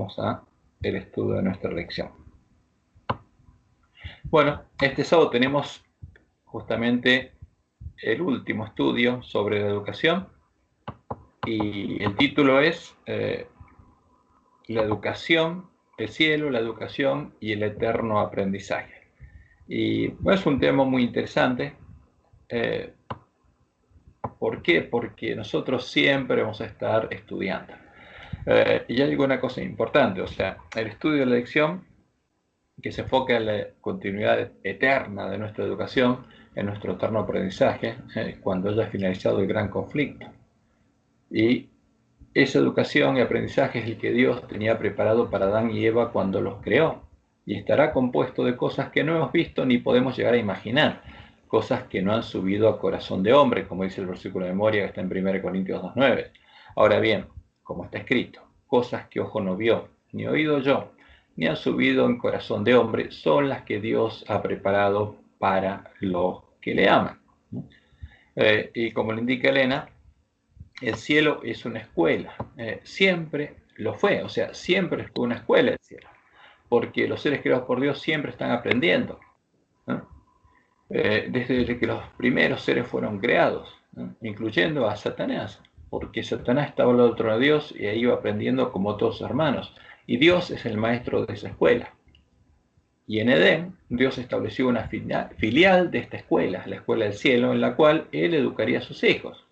pasamos a el estudio de nuestra lección. Bueno, este sábado tenemos justamente el último estudio sobre la educación y el título es la educación, el cielo, la educación y el eterno aprendizaje. Y bueno, es un tema muy interesante. ¿Por qué? Porque nosotros siempre vamos a estar estudiando. Y hay una cosa importante, o sea, el estudio de la lección que se enfoca en la continuidad eterna de nuestra educación, en nuestro eterno aprendizaje, cuando haya finalizado el gran conflicto. Y esa educación y aprendizaje es el que Dios tenía preparado para Adán y Eva cuando los creó, y estará compuesto de cosas que no hemos visto ni podemos llegar a imaginar, cosas que no han subido a corazón de hombre, como dice el versículo de memoria que está en 1 Corintios 2:9. Ahora bien, como está escrito, cosas que ojo no vio, ni oído yo, ni han subido en corazón de hombre, son las que Dios ha preparado para los que le aman. Y como le indica Elena, el cielo es una escuela, siempre lo fue, o sea, siempre fue una escuela el cielo, porque los seres creados por Dios siempre están aprendiendo, ¿no? Desde que los primeros seres fueron creados, ¿no? Incluyendo a Satanás, porque Satanás estaba al otro lado de Dios y ahí iba aprendiendo como todos sus hermanos, y Dios es el maestro de esa escuela. Y en Edén, Dios estableció una filial de esta escuela, la escuela del cielo, en la cual Él educaría a sus hijos.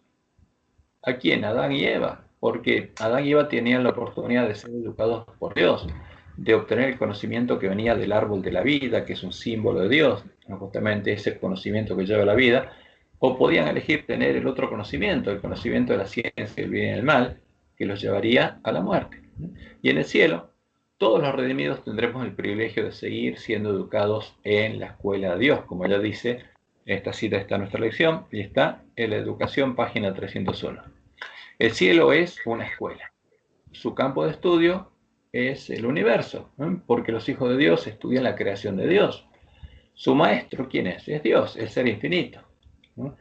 ¿A quién? Adán y Eva, porque Adán y Eva tenían la oportunidad de ser educados por Dios, de obtener el conocimiento que venía del árbol de la vida, que es un símbolo de Dios, justamente ese conocimiento que lleva a la vida, o podían elegir tener el otro conocimiento, el conocimiento de la ciencia, el bien y el mal, que los llevaría a la muerte. Y en el cielo, todos los redimidos tendremos el privilegio de seguir siendo educados en la escuela de Dios, como ya dice, esta cita está en nuestra lección y está en la educación, página 301. El cielo es una escuela. Su campo de estudio es el universo, ¿no? Porque los hijos de Dios estudian la creación de Dios. Su maestro, ¿quién es? Es Dios, el ser infinito, ¿no?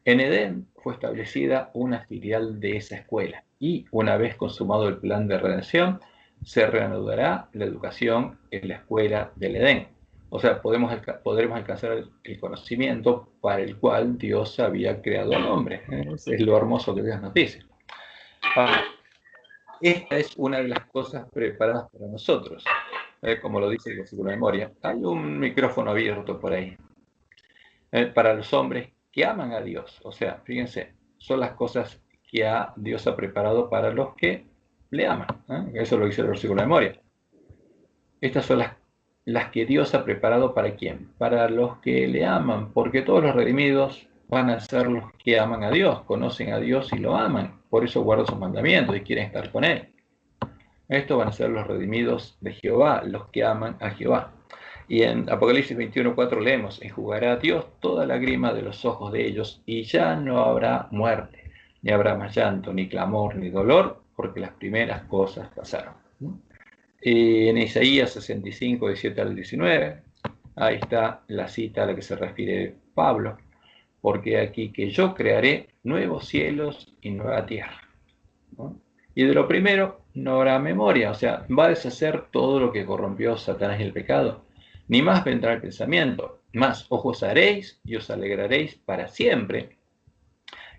En Edén fue establecida una filial de esa escuela y una vez consumado el plan de redención, se reanudará la educación en la escuela del Edén. O sea, podremos alcanzar el conocimiento para el cual Dios había creado al hombre. Es lo hermoso que Dios nos dice. Esta es una de las cosas preparadas para nosotros, como lo dice el versículo de memoria. Hay un micrófono abierto por ahí. Para los hombres que aman a Dios. O sea, fíjense, son las cosas que Dios ha preparado para los que le aman. Eso lo dice el versículo de memoria. Estas son las que Dios ha preparado para quién, para los que le aman, porque todos los redimidos van a ser los que aman a Dios, conocen a Dios y lo aman, por eso guardan sus mandamientos y quieren estar con Él. Estos van a ser los redimidos de Jehová, los que aman a Jehová. Y en Apocalipsis 21:4 leemos, enjugará a Dios toda lágrima de los ojos de ellos, y ya no habrá muerte, ni habrá más llanto, ni clamor, ni dolor, porque las primeras cosas pasaron. Y en Isaías 65, 17 al 19, ahí está la cita a la que se refiere Pablo, porque aquí que yo crearé nuevos cielos y nueva tierra, ¿no? Y de lo primero no habrá memoria, o sea, va a deshacer todo lo que corrompió Satanás y el pecado. Ni más vendrá el pensamiento, más ojos haréis y os alegraréis para siempre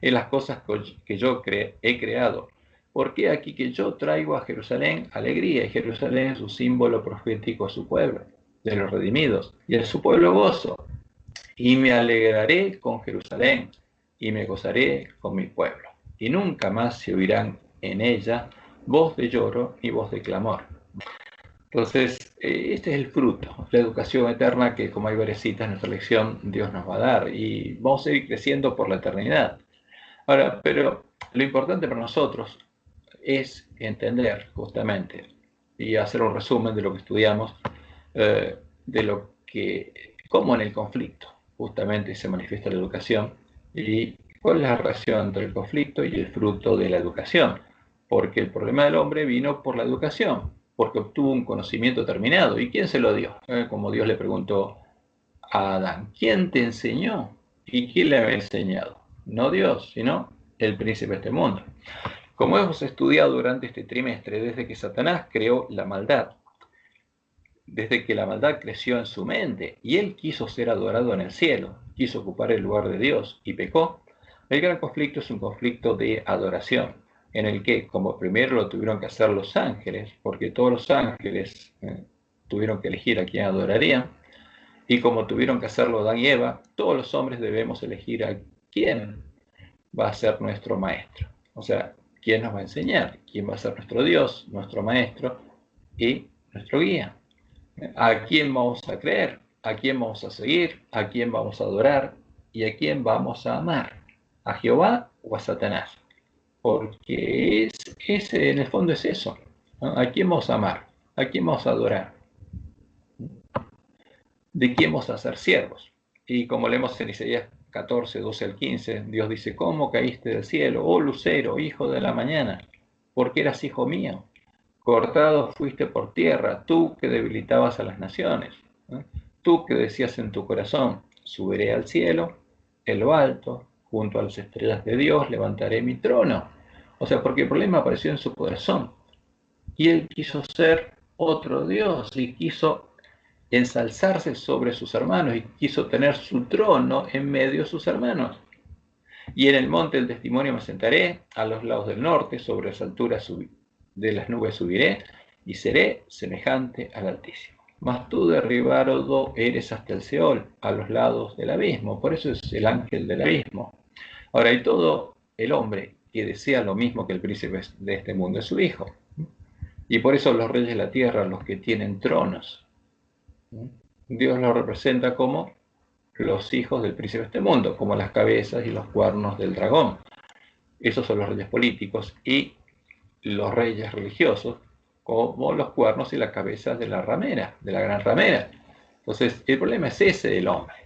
en las cosas que yo he creado. Porque aquí que yo traigo a Jerusalén alegría, y Jerusalén es un símbolo profético a su pueblo, de los redimidos, y a su pueblo gozo. Y me alegraré con Jerusalén, y me gozaré con mi pueblo. Y nunca más se oirán en ella voz de lloro ni voz de clamor. Entonces, este es el fruto, la educación eterna que, como hay varias citas en nuestra lección, Dios nos va a dar. Y vamos a ir creciendo por la eternidad. Ahora, pero lo importante para nosotros es entender justamente y hacer un resumen de lo que estudiamos, de lo que, cómo en el conflicto justamente se manifiesta la educación y cuál es la relación entre el conflicto y el fruto de la educación. Porque el problema del hombre vino por la educación, porque obtuvo un conocimiento terminado. ¿Y quién se lo dio? Como Dios le preguntó a Adán, ¿quién te enseñó? ¿Y quién le había enseñado? No Dios, sino el príncipe de este mundo. Como hemos estudiado durante este trimestre, desde que Satanás creó la maldad, desde que la maldad creció en su mente y él quiso ser adorado en el cielo, quiso ocupar el lugar de Dios y pecó, el gran conflicto es un conflicto de adoración, en el que como primero lo tuvieron que hacer los ángeles, porque todos los ángeles tuvieron que elegir a quién adorarían, y como tuvieron que hacerlo Adán y Eva, todos los hombres debemos elegir a quién va a ser nuestro maestro. O sea, quién nos va a enseñar, quién va a ser nuestro Dios, nuestro maestro y nuestro guía. ¿A quién vamos a creer? ¿A quién vamos a seguir? ¿A quién vamos a adorar? ¿Y a quién vamos a amar? ¿A Jehová o a Satanás? Porque en el fondo es eso, ¿no? ¿A quién vamos a amar? ¿A quién vamos a adorar? ¿De quién vamos a ser siervos? Y como leemos en Isaías 14, 12 al 15, Dios dice, ¿cómo caíste del cielo, oh lucero, hijo de la mañana? Porque eras hijo mío. Cortado fuiste por tierra, tú que debilitabas a las naciones, ¿no? Tú que decías en tu corazón, subiré al cielo, en lo alto, junto a las estrellas de Dios, levantaré mi trono. O sea, porque el problema apareció en su corazón. Y él quiso ser otro Dios y quiso ensalzarse sobre sus hermanos y quiso tener su trono en medio de sus hermanos. Y en el monte del testimonio me sentaré, a los lados del norte, sobre las alturas de las nubes subiré, y seré semejante al Altísimo. Mas tú derribado eres hasta el Seol, a los lados del abismo. Por eso es el ángel del abismo. Ahora, y todo el hombre que desea lo mismo que el príncipe de este mundo es su hijo. Y por eso los reyes de la tierra, los que tienen tronos, Dios los representa como los hijos del príncipe de este mundo, como las cabezas y los cuernos del dragón. Esos son los reyes políticos, y los reyes religiosos como los cuernos y las cabezas de la ramera, de la gran ramera. Entonces, el problema es ese del hombre,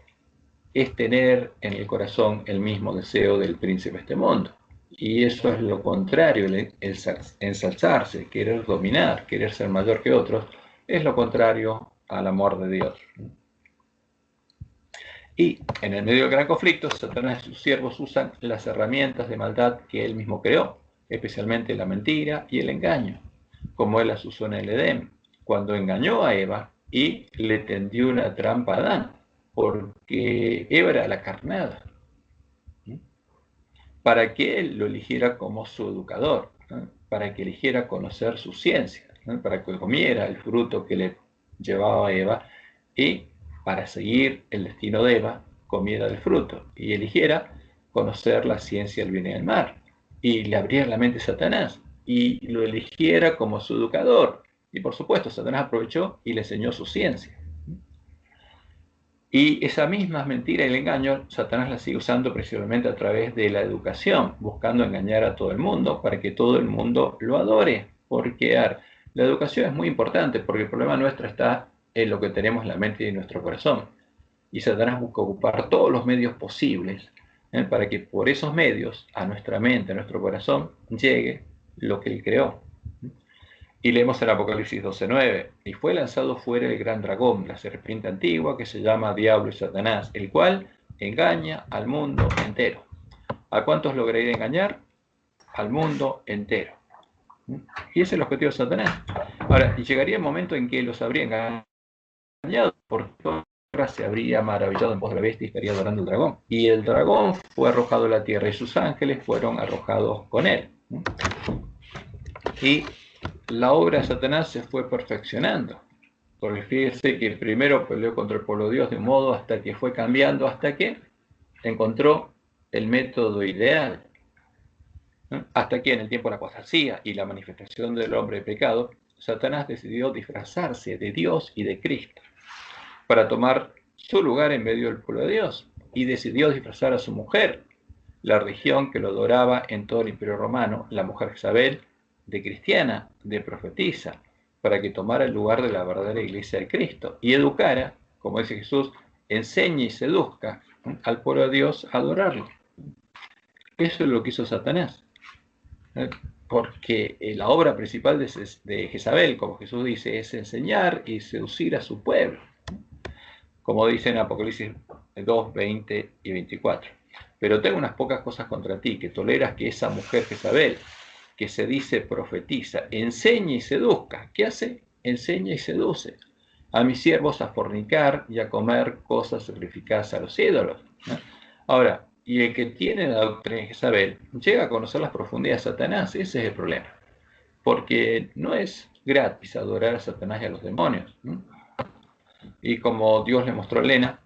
es tener en el corazón el mismo deseo del príncipe de este mundo. Y eso es lo contrario, el ensalzarse, querer dominar, querer ser mayor que otros, es lo contrario al amor de Dios. Y en el medio del gran conflicto, Satanás y sus siervos usan las herramientas de maldad que él mismo creó, especialmente la mentira y el engaño, como él las usó en el Edén, cuando engañó a Eva y le tendió una trampa a Adán, porque Eva era la carnada, para que él lo eligiera como su educador, ¿no? Para que eligiera conocer su ciencia, ¿no? Para que comiera el fruto que le llevaba a Eva y para seguir el destino de Eva, comiera del fruto y eligiera conocer la ciencia del bien y del mal. Y le abriera la mente a Satanás y lo eligiera como su educador. Y por supuesto, Satanás aprovechó y le enseñó su ciencia. Y esa misma mentira y el engaño, Satanás la sigue usando principalmente a través de la educación, buscando engañar a todo el mundo para que todo el mundo lo adore. Porque la educación es muy importante, porque el problema nuestro está en lo que tenemos en la mente y en nuestro corazón. Y Satanás busca ocupar todos los medios posibles para que por esos medios a nuestra mente, a nuestro corazón, llegue lo que él creó. Y leemos en Apocalipsis 12:9, y fue lanzado fuera el gran dragón, la serpiente antigua, que se llama Diablo y Satanás, el cual engaña al mundo entero. ¿A cuántos lograría engañar? Al mundo entero. Y ese es el objetivo de Satanás. Ahora, llegaría el momento en que los habría engañado, porque toda la tierra se habría maravillado en pos de la bestia y estaría adorando al dragón. Y el dragón fue arrojado a la tierra y sus ángeles fueron arrojados con él. Y la obra de Satanás se fue perfeccionando, porque fíjese que primero peleó contra el pueblo de Dios de un modo hasta que fue cambiando, hasta que encontró el método ideal, ¿no? Hasta que en el tiempo de la apostasía y la manifestación del hombre de pecado, Satanás decidió disfrazarse de Dios y de Cristo para tomar su lugar en medio del pueblo de Dios, y decidió disfrazar a su mujer, la región que lo adoraba en todo el imperio romano, la mujer Jezabel, de cristiana, de profetisa, para que tomara el lugar de la verdadera iglesia de Cristo y educara, como dice Jesús, enseñe y seduzca al pueblo de Dios a adorarlo. Eso es lo que hizo Satanás, porque la obra principal de Jezabel, como Jesús dice, es enseñar y seducir a su pueblo, como dice en Apocalipsis 2, 20 y 24. Pero tengo unas pocas cosas contra ti, que toleras que esa mujer Jezabel, que se dice profetiza, enseña y seduzca. ¿Qué hace? Enseña y seduce a mis siervos a fornicar y a comer cosas sacrificadas a los ídolos, ¿no? Ahora, y el que tiene la doctrina de Jezabel llega a conocer las profundidades de Satanás. Ese es el problema, porque no es gratis adorar a Satanás y a los demonios, ¿no? Y como Dios le mostró a Elena,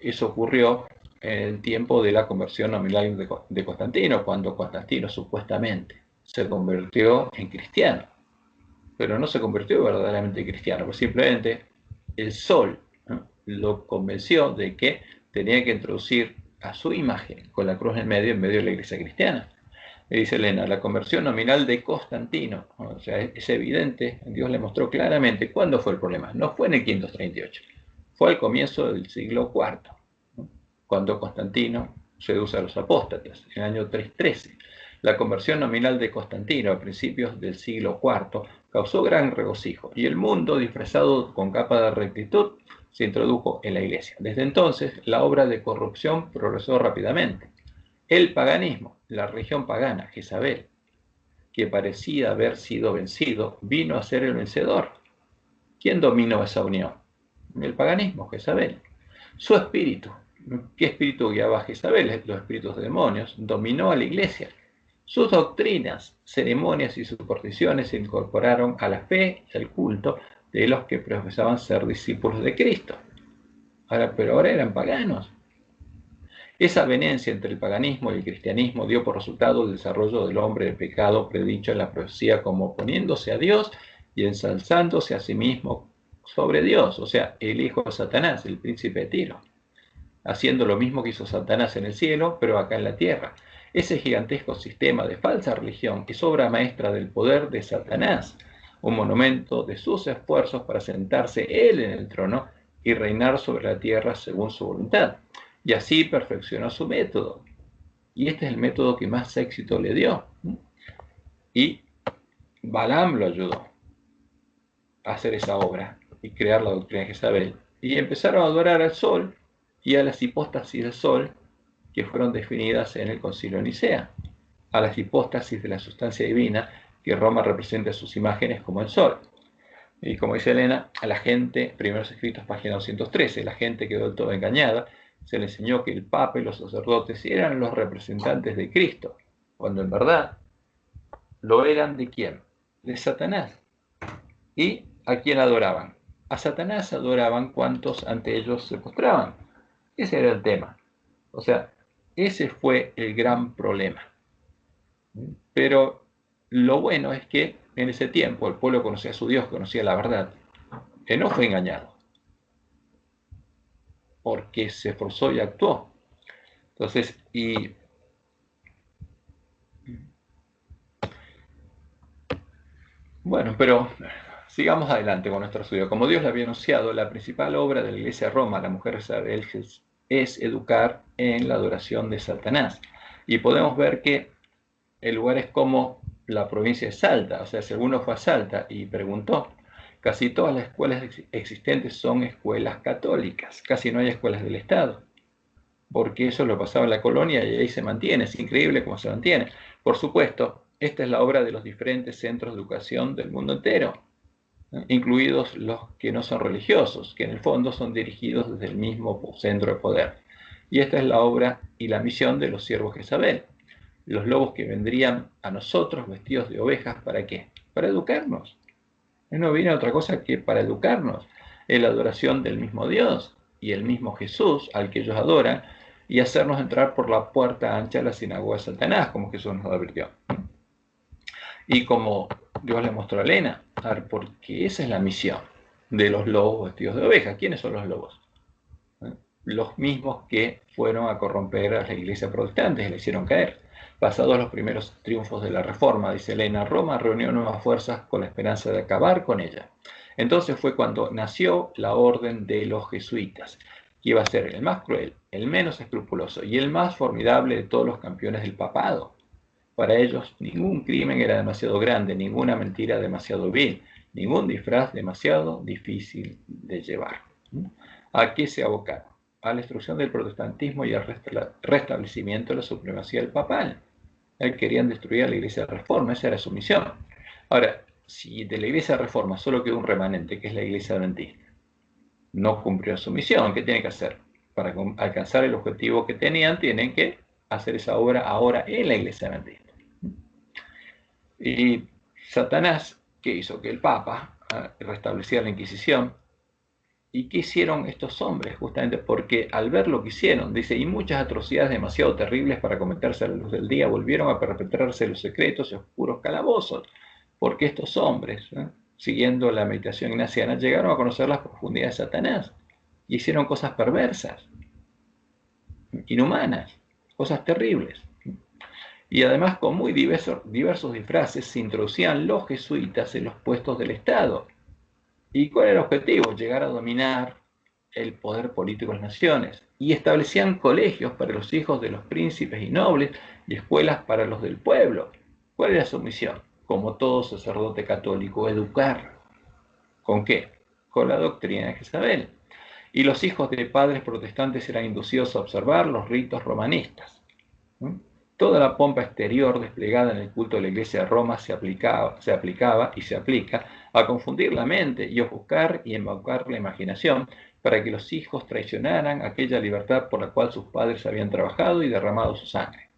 eso ocurrió en el tiempo de la conversión nominal de Constantino, cuando Constantino supuestamente se convirtió en cristiano, pero no se convirtió verdaderamente en cristiano, pues simplemente el sol, ¿no?, lo convenció de que tenía que introducir a su imagen con la cruz en medio de la iglesia cristiana. Y dice Elena, la conversión nominal de Constantino, o sea, es evidente, Dios le mostró claramente cuándo fue el problema. No fue en el 538, fue al comienzo del siglo IV, ¿no?, cuando Constantino seduce a los apóstatas, en el año 313. La conversión nominal de Constantino a principios del siglo IV causó gran regocijo, y el mundo, disfrazado con capa de rectitud, se introdujo en la iglesia. Desde entonces, la obra de corrupción progresó rápidamente. El paganismo, la religión pagana, Jezabel, que parecía haber sido vencido, vino a ser el vencedor. ¿Quién dominó esa unión? El paganismo, Jezabel. Su espíritu, ¿qué espíritu guiaba a Jezabel? Los espíritus de demonios, dominó a la iglesia. Sus doctrinas, ceremonias y supersticiones se incorporaron a la fe y al culto de los que profesaban ser discípulos de Cristo. Pero ahora eran paganos. Esa avenencia entre el paganismo y el cristianismo dio por resultado el desarrollo del hombre de pecado predicho en la profecía como oponiéndose a Dios y ensalzándose a sí mismo sobre Dios, o sea, el hijo de Satanás, el príncipe de Tiro, haciendo lo mismo que hizo Satanás en el cielo, pero acá en la tierra. Ese gigantesco sistema de falsa religión es obra maestra del poder de Satanás, un monumento de sus esfuerzos para sentarse él en el trono y reinar sobre la tierra según su voluntad. Y así perfeccionó su método. Y este es el método que más éxito le dio. Y Balaam lo ayudó a hacer esa obra y crear la doctrina de Jezabel. Y empezaron a adorar al sol y a las hipóstasis del sol que fueron definidas en el Concilio de Nicea, a las hipóstasis de la sustancia divina que Roma representa sus imágenes como el sol. Y como dice Elena, a la gente, primeros escritos, página 213, la gente quedó del todo engañada. Se le enseñó que el Papa y los sacerdotes eran los representantes de Cristo, cuando en verdad lo eran ¿de quién? De Satanás. ¿Y a quién adoraban? A Satanás adoraban cuantos ante ellos se postraban. Ese era el tema. O sea, ese fue el gran problema. Pero lo bueno es que en ese tiempo el pueblo conocía a su Dios, conocía la verdad, que no fue engañado, porque se esforzó y actuó. Entonces, bueno, pero sigamos adelante con nuestro estudio. Como Dios le había anunciado, la principal obra de la Iglesia de Roma, la mujer Isabel, es educar en la adoración de Satanás. Y podemos ver que el lugar es como la provincia de Salta. O sea, si alguno fue a Salta y preguntó, casi todas las escuelas existentes son escuelas católicas. Casi no hay escuelas del Estado, porque eso lo pasaba en la colonia y ahí se mantiene. Es increíble cómo se mantiene. Por supuesto, esta es la obra de los diferentes centros de educación del mundo entero, ¿no?, incluidos los que no son religiosos, que en el fondo son dirigidos desde el mismo centro de poder. Y esta es la obra y la misión de los siervos de Jezabel, los lobos que vendrían a nosotros vestidos de ovejas. ¿Para qué? Para educarnos. No viene otra cosa que para educarnos en la adoración del mismo Dios y el mismo Jesús al que ellos adoran, y hacernos entrar por la puerta ancha de la sinagoga de Satanás, como Jesús nos advirtió. Y como Dios le mostró a Elena, porque esa es la misión de los lobos vestidos de ovejas. ¿Quiénes son los lobos? Los mismos que fueron a corromper a la iglesia protestante y la hicieron caer. Pasados los primeros triunfos de la Reforma, dice Elena, Roma reunió nuevas fuerzas con la esperanza de acabar con ella. Entonces fue cuando nació la orden de los jesuitas, que iba a ser el más cruel, el menos escrupuloso y el más formidable de todos los campeones del papado. Para ellos, ningún crimen era demasiado grande, ninguna mentira demasiado vil, ningún disfraz demasiado difícil de llevar. ¿A qué se abocaron? A la destrucción del protestantismo y al restablecimiento de la supremacía del papal. Querían destruir a la Iglesia de Reforma, esa era su misión. Ahora, si de la Iglesia de Reforma solo quedó un remanente, que es la Iglesia Adventista, no cumplió su misión, ¿qué tiene que hacer? Para alcanzar el objetivo que tenían, tienen que hacer esa obra ahora en la Iglesia Adventista. Y Satanás, ¿qué hizo? Que el Papa restablecía la Inquisición. ¿Y qué hicieron estos hombres? Justamente porque al ver lo que hicieron, dice, y muchas atrocidades demasiado terribles para cometerse a la luz del día, volvieron a perpetrarse los secretos y oscuros calabozos, porque estos hombres, siguiendo la meditación ignaciana, llegaron a conocer las profundidades de Satanás y hicieron cosas perversas, inhumanas, cosas terribles. Y además con muy diversos disfraces se introducían los jesuitas en los puestos del Estado. ¿Y cuál era el objetivo? Llegar a dominar el poder político de las naciones. Y establecían colegios para los hijos de los príncipes y nobles y escuelas para los del pueblo. ¿Cuál era su misión? Como todo sacerdote católico, educar. ¿Con qué? Con la doctrina de Jezabel. Y los hijos de padres protestantes eran inducidos a observar los ritos romanistas. Toda la pompa exterior desplegada en el culto de la Iglesia de Roma se aplicaba y se aplica a confundir la mente y ofuscar y embaucar la imaginación para que los hijos traicionaran aquella libertad por la cual sus padres habían trabajado y derramado su sangre.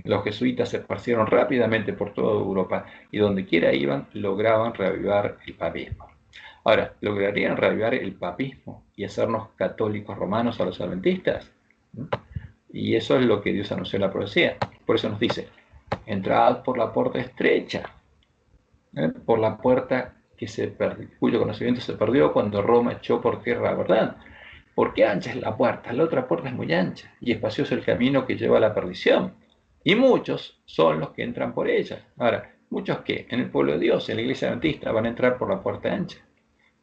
Los jesuitas se esparcieron rápidamente por toda Europa y donde quiera iban lograban reavivar el papismo. Ahora, ¿lograrían reavivar el papismo y hacernos católicos romanos a los adventistas? Y eso es lo que Dios anunció en la profecía. Por eso nos dice, entrad por la puerta estrecha, por la puerta cuyo conocimiento se perdió cuando Roma echó por tierra la verdad. Porque ancha es la puerta, la otra puerta es muy ancha, y espacioso el camino que lleva a la perdición. Y muchos son los que entran por ella. Ahora, muchos que en el pueblo de Dios, en la iglesia adventista, van a entrar por la puerta ancha.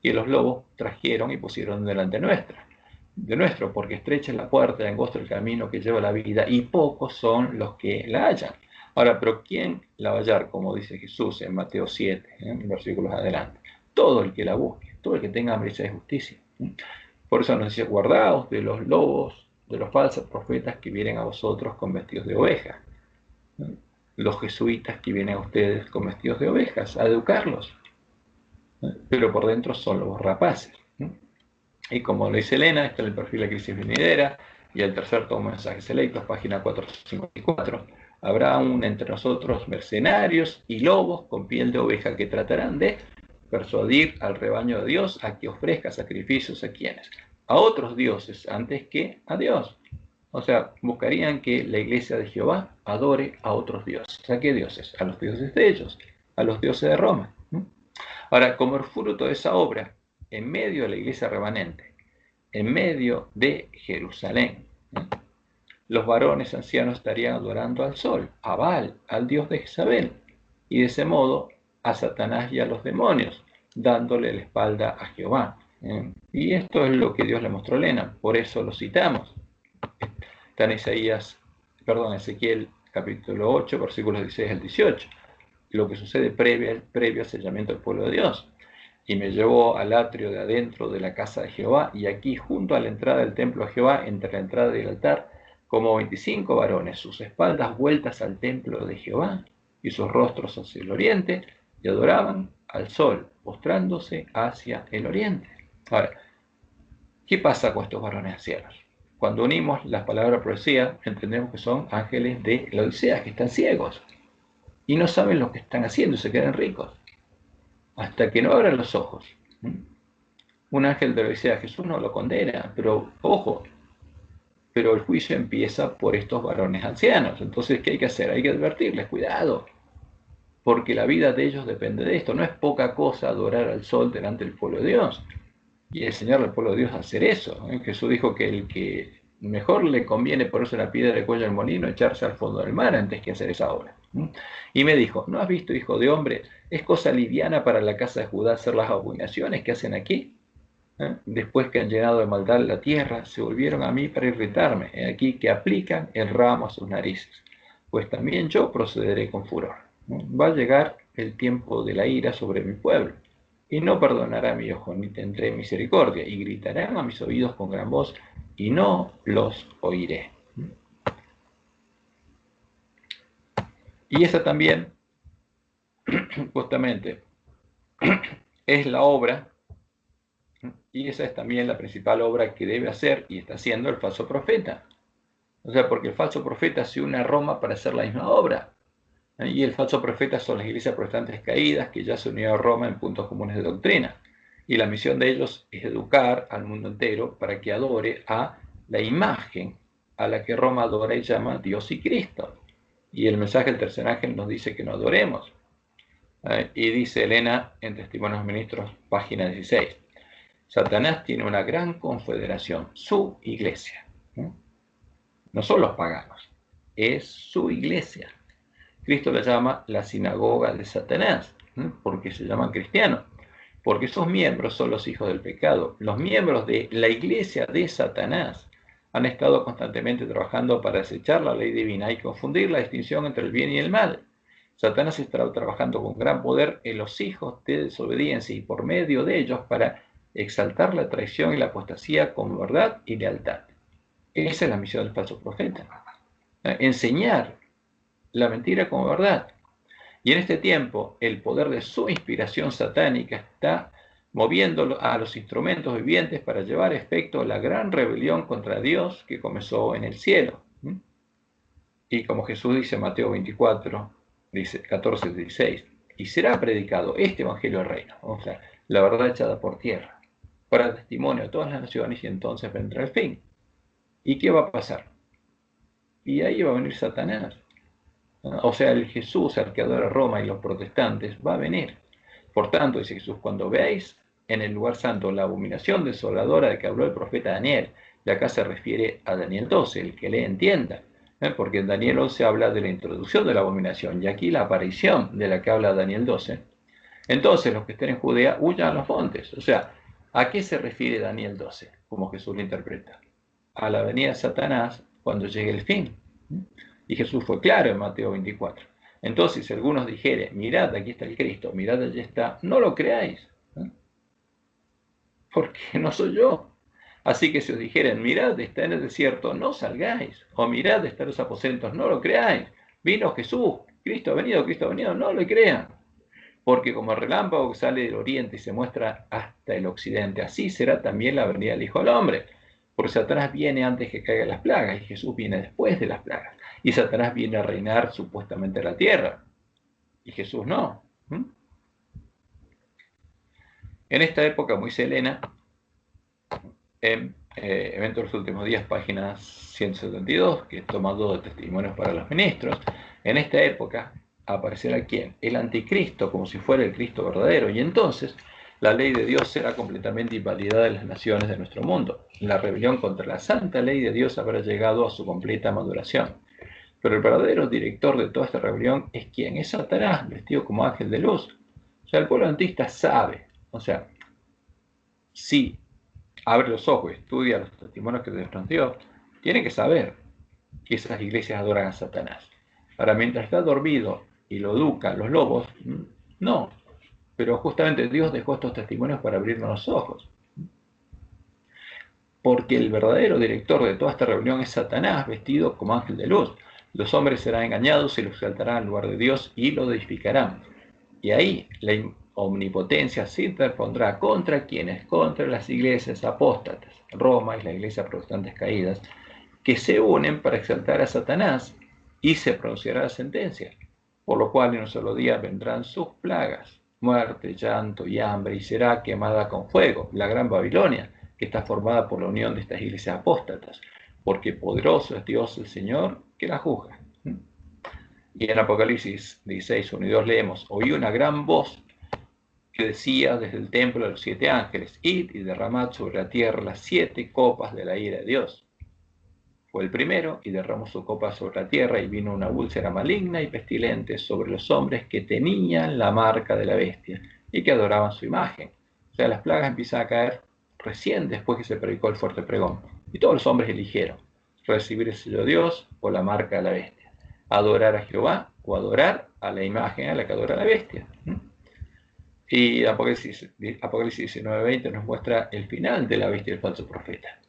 Y los lobos trajeron y pusieron delante nuestro, porque estrecha es la puerta y angosto el camino que lleva a la vida, y pocos son los que la hallan. Ahora, pero ¿quién la va a hallar? Como dice Jesús en Mateo 7, en versículos adelante. Todo el que la busque, todo el que tenga hambre de justicia. Por eso nos dice, guardaos de los lobos, de los falsos profetas que vienen a vosotros con vestidos de ovejas. Los jesuitas que vienen a ustedes con vestidos de ovejas, a educarlos. Pero por dentro son lobos rapaces. Y como lo dice Elena, está en el perfil de la crisis venidera, y el tercer tomo de Mensajes Selectos, página 454, habrá aún entre nosotros mercenarios y lobos con piel de oveja que tratarán de persuadir al rebaño de Dios a que ofrezca sacrificios a quienes, a otros dioses antes que a Dios. O sea, buscarían que la iglesia de Jehová adore a otros dioses. ¿A qué dioses? A los dioses de ellos, a los dioses de Roma. Ahora, como el fruto de esa obra, en medio de la iglesia remanente, en medio de Jerusalén, los varones ancianos estarían adorando al sol, a Baal, al dios de Jezabel, y de ese modo a Satanás y a los demonios, dándole la espalda a Jehová. Y esto es lo que Dios le mostró a Elena, por eso lo citamos. Está en Ezequiel capítulo 8, versículos 16 al 18, lo que sucede previo al sellamiento del pueblo de Dios. Y me llevó al atrio de adentro de la casa de Jehová, y aquí junto a la entrada del templo de Jehová, entre la entrada y el altar, como 25 varones, sus espaldas vueltas al templo de Jehová, y sus rostros hacia el oriente, y adoraban al sol, postrándose hacia el oriente. Ahora, ¿qué pasa con estos varones ancianos? Cuando unimos las palabras profecía, entendemos que son ángeles de la Odisea, que están ciegos, y no saben lo que están haciendo, y se quedan ricos hasta que no abran los ojos. Un ángel de la Odisea, Jesús no lo condena, pero ojo, pero el juicio empieza por estos varones ancianos. Entonces, ¿qué hay que hacer? Hay que advertirles, cuidado, porque la vida de ellos depende de esto. No es poca cosa adorar al sol delante del pueblo de Dios y enseñarle al pueblo de Dios a hacer eso. Jesús dijo que el que mejor le conviene ponerse una piedra de cuello al molino, echarse al fondo del mar antes que hacer esa obra. Y me dijo, ¿no has visto, hijo de hombre? ¿Es cosa liviana para la casa de Judá hacer las abominaciones que hacen aquí? Después que han llenado de maldad la tierra, se volvieron a mí para irritarme. He aquí que aplican el ramo a sus narices. Pues también yo procederé con furor. Va a llegar el tiempo de la ira sobre mi pueblo, y no perdonará mi ojo, ni tendré misericordia, y gritarán a mis oídos con gran voz, y no los oiré. Y esa también, justamente, es la obra, y esa es también la principal obra que debe hacer y está haciendo el falso profeta. O sea, porque el falso profeta se une a Roma para hacer la misma obra. Y el falso profeta son las iglesias protestantes caídas que ya se unió a Roma en puntos comunes de doctrina. Y la misión de ellos es educar al mundo entero para que adore a la imagen a la que Roma adora y llama Dios y Cristo. Y el mensaje del tercer ángel nos dice que no adoremos. Y dice Elena en Testimonios Ministros, página 16. Satanás tiene una gran confederación, su iglesia. No son los paganos, es su iglesia. Cristo la llama la sinagoga de Satanás, porque se llaman cristianos, porque esos miembros son los hijos del pecado. Los miembros de la iglesia de Satanás han estado constantemente trabajando para desechar la ley divina y confundir la distinción entre el bien y el mal. Satanás estará trabajando con gran poder en los hijos de desobediencia y por medio de ellos para exaltar la traición y la apostasía como verdad y lealtad. Esa es la misión del falso profeta. Enseñar la mentira como verdad. Y en este tiempo, el poder de su inspiración satánica está moviendo a los instrumentos vivientes para llevar a efecto la gran rebelión contra Dios que comenzó en el cielo. Y como Jesús dice en Mateo 24, dice 14, 16, y será predicado este evangelio del reino, o sea, la verdad echada por tierra, para testimonio de todas las naciones, y entonces vendrá el fin. ¿Y qué va a pasar? Y ahí va a venir Satanás. O sea, el Jesús, el que adora Roma y los protestantes, va a venir. Por tanto, dice Jesús, cuando veáis en el lugar santo la abominación desoladora de que habló el profeta Daniel, y acá se refiere a Daniel 12, el que le entienda, porque en Daniel 11 habla de la introducción de la abominación, y aquí la aparición de la que habla Daniel 12. Entonces, los que estén en Judea huyan a los montes. O sea, ¿a qué se refiere Daniel 12? Como Jesús lo interpreta. A la venida de Satanás cuando llegue el fin. Y Jesús fue claro en Mateo 24. Entonces, si algunos dijeren, mirad, aquí está el Cristo, mirad, allí está, no lo creáis, porque no soy yo. Así que si os dijeren, mirad, está en el desierto, no salgáis, o mirad, está en los aposentos, no lo creáis. Vino Jesús, Cristo ha venido, no lo crean. Porque como el relámpago que sale del oriente y se muestra hasta el occidente, así será también la venida del Hijo del Hombre. Porque Satanás viene antes que caigan las plagas y Jesús viene después de las plagas. Y Satanás viene a reinar supuestamente la tierra. Y Jesús no. En esta época muy selena, en Eventos de los Últimos Días, página 172, que es tomado de testimonios para los ministros, en esta época aparecerá ¿quién? El anticristo, como si fuera el Cristo verdadero. Y entonces la ley de Dios será completamente invalidada en las naciones de nuestro mundo. La rebelión contra la santa ley de Dios habrá llegado a su completa maduración. Pero el verdadero director de toda esta rebelión es ¿quién? Es Satanás, vestido como ángel de luz. O sea, el pueblo adventista sabe, o sea, si abre los ojos, estudia los testimonios que Dios nos dio, tiene que saber que esas iglesias adoran a Satanás. Ahora, mientras está dormido y lo educan los lobos, no. Pero justamente Dios dejó estos testimonios para abrirnos los ojos. Porque el verdadero director de toda esta rebelión es Satanás, vestido como ángel de luz. Los hombres serán engañados y los exaltarán al lugar de Dios y lo edificarán. Y ahí la omnipotencia se interpondrá contra quienes, contra las iglesias apóstatas, Roma y las iglesias protestantes caídas, que se unen para exaltar a Satanás, y se pronunciará la sentencia, por lo cual en un solo día vendrán sus plagas, muerte, llanto y hambre, y será quemada con fuego la gran Babilonia, que está formada por la unión de estas iglesias apóstatas, porque poderoso es Dios el Señor que la juzga. Y en Apocalipsis 16, 1 y 2 leemos, oí una gran voz que decía desde el templo de los 7 ángeles, id y derramad sobre la tierra las 7 copas de la ira de Dios. Fue el primero y derramó su copa sobre la tierra y vino una úlcera maligna y pestilente sobre los hombres que tenían la marca de la bestia y que adoraban su imagen. O sea, las plagas empiezan a caer recién después que se predicó el fuerte pregón. Y todos los hombres eligieron recibir el sello de Dios o la marca de la bestia, adorar a Jehová o adorar a la imagen a la que adora la bestia. Y Apocalipsis 19:20 nos muestra el final de la bestia y el falso profeta.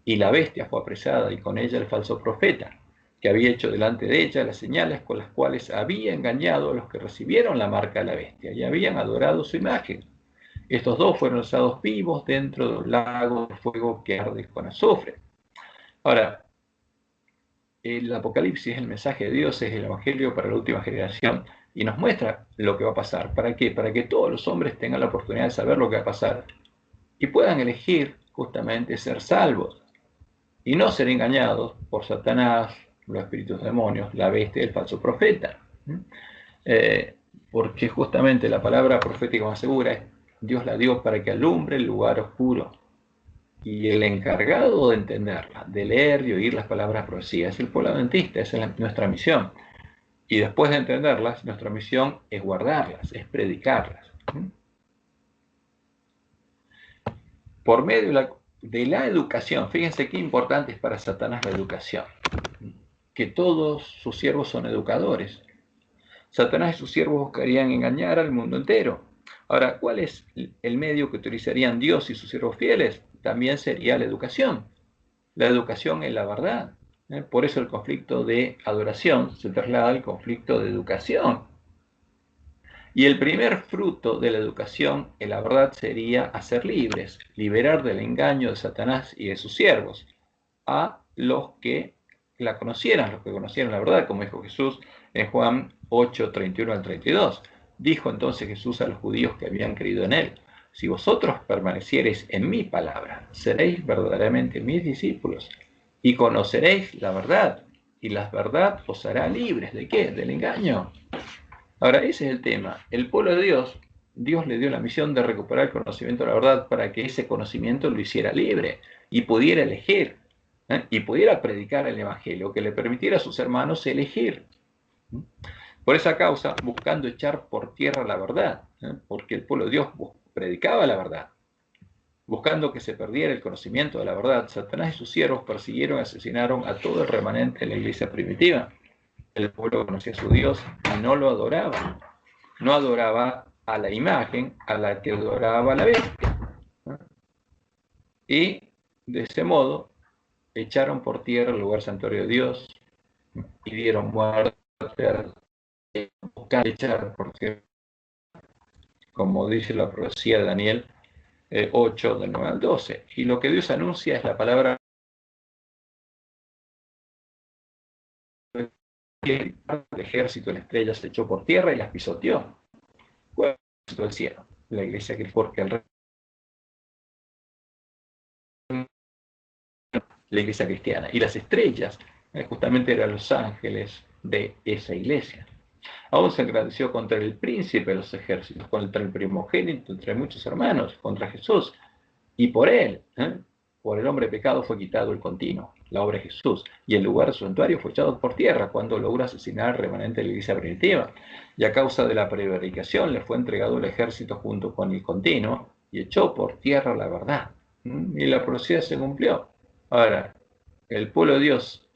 Y la bestia fue apresada y con ella el falso profeta. que había hecho delante de ella, las señales con las cuales había engañado a los que recibieron la marca de la bestia y habían adorado su imagen. Estos dos fueron lanzados vivos dentro de un lago de fuego que arde con azufre. Ahora, el Apocalipsis, el mensaje de Dios, es el Evangelio para la última generación y nos muestra lo que va a pasar. ¿Para qué? Para que todos los hombres tengan la oportunidad de saber lo que va a pasar y puedan elegir justamente ser salvos y no ser engañados por Satanás, los espíritus demonios, la bestia y el falso profeta. Porque justamente la palabra profética más segura es: Dios la dio para que alumbre el lugar oscuro. Y el encargado de entenderla, de leer y oír las palabras profecías, es el pueblo adventista. Esa es nuestra misión. Y después de entenderlas, nuestra misión es guardarlas, es predicarlas. Por medio de la educación, fíjense qué importante es para Satanás la educación, que todos sus siervos son educadores. Satanás y sus siervos buscarían engañar al mundo entero. Ahora, ¿cuál es el medio que utilizarían Dios y sus siervos fieles? También sería la educación en la verdad. Por eso el conflicto de adoración se traslada al conflicto de educación. Y el primer fruto de la educación en la verdad sería hacer libres, liberar del engaño de Satanás y de sus siervos a los que la conocieran, los que conocieran la verdad, como dijo Jesús en Juan 8, 31 al 32. Dijo entonces Jesús a los judíos que habían creído en él: si vosotros permaneciereis en mi palabra, seréis verdaderamente mis discípulos y conoceréis la verdad, y la verdad os hará libres. ¿De qué? Del engaño. Ahora, ese es el tema. El pueblo de Dios, Dios le dio la misión de recuperar el conocimiento de la verdad para que ese conocimiento lo hiciera libre y pudiera elegir, y pudiera predicar el evangelio, que le permitiera a sus hermanos elegir. Por esa causa, buscando echar por tierra la verdad, porque el pueblo de Dios predicaba la verdad, buscando que se perdiera el conocimiento de la verdad, Satanás y sus siervos persiguieron y asesinaron a todo el remanente de la iglesia primitiva. El pueblo conocía a su Dios y no lo adoraba. No adoraba a la imagen a la que adoraba la bestia. Y de ese modo echaron por tierra el lugar santuario de Dios y dieron muerte a buscar echar por tierra, como dice la profecía de Daniel 8, del 9 al 12. Y lo que Dios anuncia es la palabra: el ejército de la estrella se echó por tierra y las pisoteó. ¿Cuál es el ejército del cielo? La iglesia, que porque el la iglesia cristiana. Y las estrellas justamente eran los ángeles de esa iglesia. Aún se engrandeció contra el príncipe de los ejércitos, contra el primogénito entre muchos hermanos, contra Jesús. Y por él, por el hombre pecado, fue quitado el continuo, la obra de Jesús. Y el lugar de su santuario fue echado por tierra cuando logró asesinar al remanente de la iglesia primitiva. Y a causa de la prevaricación le fue entregado el ejército junto con el continuo y echó por tierra la verdad. Y la profecía se cumplió. Ahora, el pueblo de Dios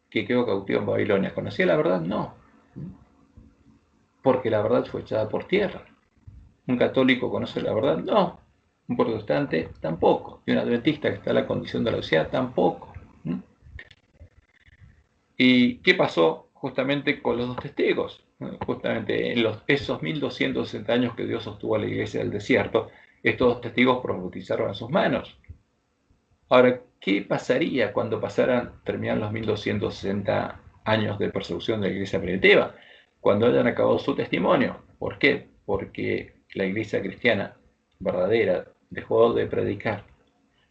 que quedó cautivo en Babilonia, ¿conocía la verdad? No, porque la verdad fue echada por tierra. ¿Un católico conoce la verdad? No. ¿Un protestante? Tampoco. ¿Y un adventista que está en la condición de la sociedad? Tampoco. ¿Y qué pasó justamente con los dos testigos? Justamente en esos 1260 años que Dios sostuvo a la iglesia del desierto, estos dos testigos profetizaron a sus manos. Ahora, ¿qué pasaría cuando terminaran los 1260 años de persecución de la iglesia primitiva? Cuando hayan acabado su testimonio. ¿Por qué? Porque la iglesia cristiana verdadera dejó de predicar.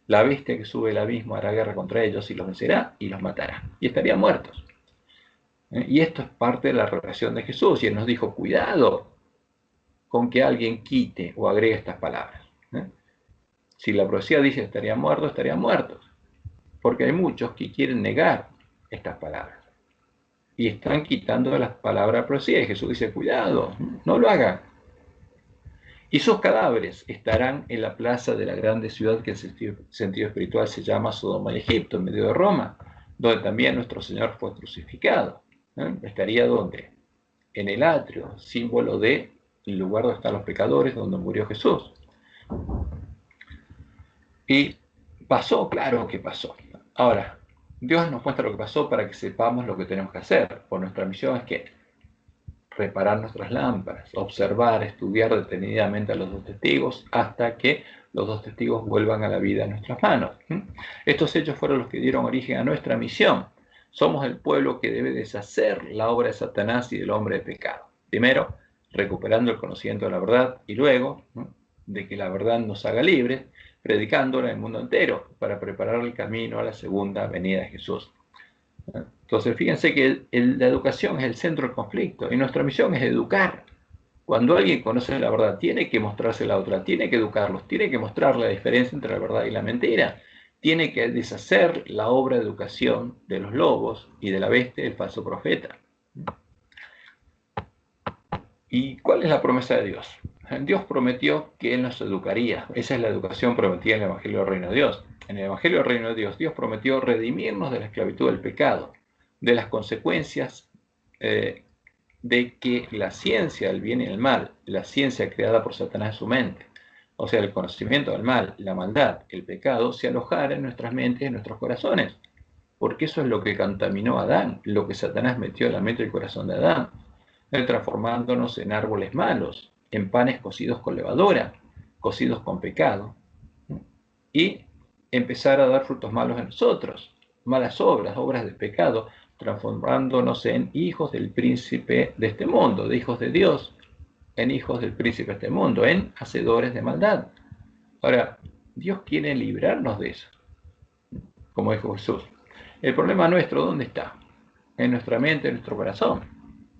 La bestia que sube el abismo hará guerra contra ellos y los vencerá y los matará. Y estarían muertos. Y esto es parte de la revelación de Jesús. Y él nos dijo: cuidado con que alguien quite o agregue estas palabras. Si la profecía dice estarían muertos. Porque hay muchos que quieren negar estas palabras. Y están quitando las palabras profecía. Y Jesús dice: cuidado, no lo hagan. Y sus cadáveres estarán en la plaza de la grande ciudad que en sentido espiritual se llama Sodoma y Egipto, en medio de Roma, donde también nuestro Señor fue crucificado. ¿Estaría dónde? En el atrio, símbolo del lugar donde están los pecadores, donde murió Jesús. Y pasó, claro que pasó. Ahora, Dios nos muestra lo que pasó para que sepamos lo que tenemos que hacer. Por nuestra misión es que reparar nuestras lámparas, observar, estudiar detenidamente a los dos testigos hasta que los dos testigos vuelvan a la vida en nuestras manos. Estos hechos fueron los que dieron origen a nuestra misión. Somos el pueblo que debe deshacer la obra de Satanás y del hombre de pecado. Primero, recuperando el conocimiento de la verdad y luego, de que la verdad nos haga libres, predicándola en el mundo entero para preparar el camino a la segunda venida de Jesús. Entonces, fíjense que la educación es el centro del conflicto y nuestra misión es educar. Cuando alguien conoce la verdad, tiene que mostrarse la otra, tiene que educarlos, tiene que mostrar la diferencia entre la verdad y la mentira, tiene que deshacer la obra de educación de los lobos y de la bestia del falso profeta. ¿Y cuál es la promesa de Dios? Dios prometió que Él nos educaría. Esa es la educación prometida en el Evangelio del Reino de Dios. En el Evangelio del Reino de Dios, Dios prometió redimirnos de la esclavitud del pecado, de las consecuencias de que la ciencia del bien y el mal, la ciencia creada por Satanás en su mente, o sea, el conocimiento del mal, la maldad, el pecado, se alojara en nuestras mentes y en nuestros corazones. Porque eso es lo que contaminó a Adán, lo que Satanás metió en la mente y el corazón de Adán, transformándonos en árboles malos, en panes cocidos con levadura, cocidos con pecado, y empezar a dar frutos malos en nosotros, malas obras, obras de pecado, transformándonos en hijos del príncipe de este mundo, de hijos de Dios, en hijos del príncipe de este mundo, en hacedores de maldad. Ahora, Dios quiere librarnos de eso, como dijo Jesús. El problema nuestro, ¿dónde está? En nuestra mente, en nuestro corazón.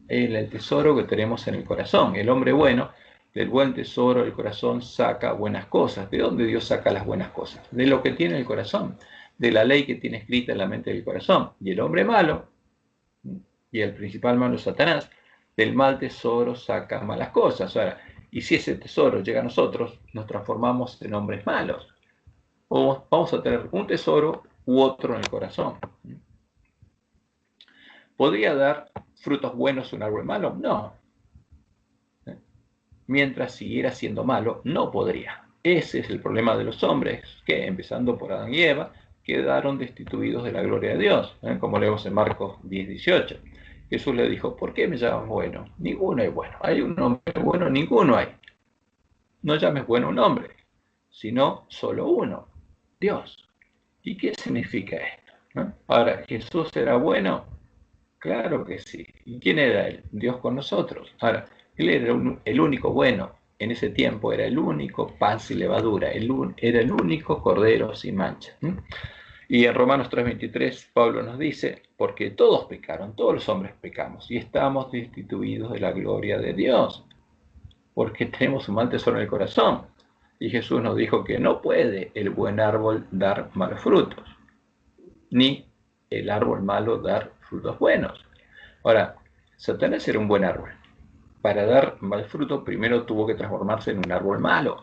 El tesoro que tenemos en el corazón. El hombre bueno, del buen tesoro del corazón saca buenas cosas. ¿De dónde Dios saca las buenas cosas? De lo que tiene el corazón, de la ley que tiene escrita en la mente del corazón. Y el hombre malo, y el principal malo es Satanás, del mal tesoro saca malas cosas. Ahora, y si ese tesoro llega a nosotros, nos transformamos en hombres malos. O vamos a tener un tesoro u otro en el corazón. ¿Podría dar frutos buenos un árbol malo? No. Mientras siguiera siendo malo, no podría. Ese es el problema de los hombres, que empezando por Adán y Eva, quedaron destituidos de la gloria de Dios, como leemos en Marcos 10:18. Jesús le dijo, ¿por qué me llamas bueno? Ninguno es bueno. Hay un hombre bueno, ninguno hay. No llames bueno a un hombre, sino solo uno, Dios. ¿Y qué significa esto? Ahora, ¿Jesús era bueno? Claro que sí. ¿Y quién era él? Dios con nosotros. Ahora, él era el único bueno. En ese tiempo era el único pan sin levadura. Era el único cordero sin mancha. Y en Romanos 3:23 Pablo nos dice, porque todos pecaron, todos los hombres pecamos y estamos destituidos de la gloria de Dios, porque tenemos un mal tesoro en el corazón. Y Jesús nos dijo que no puede el buen árbol dar malos frutos, ni el árbol malo dar frutos buenos. Ahora, Satanás era un buen árbol. Para dar mal fruto, primero tuvo que transformarse en un árbol malo.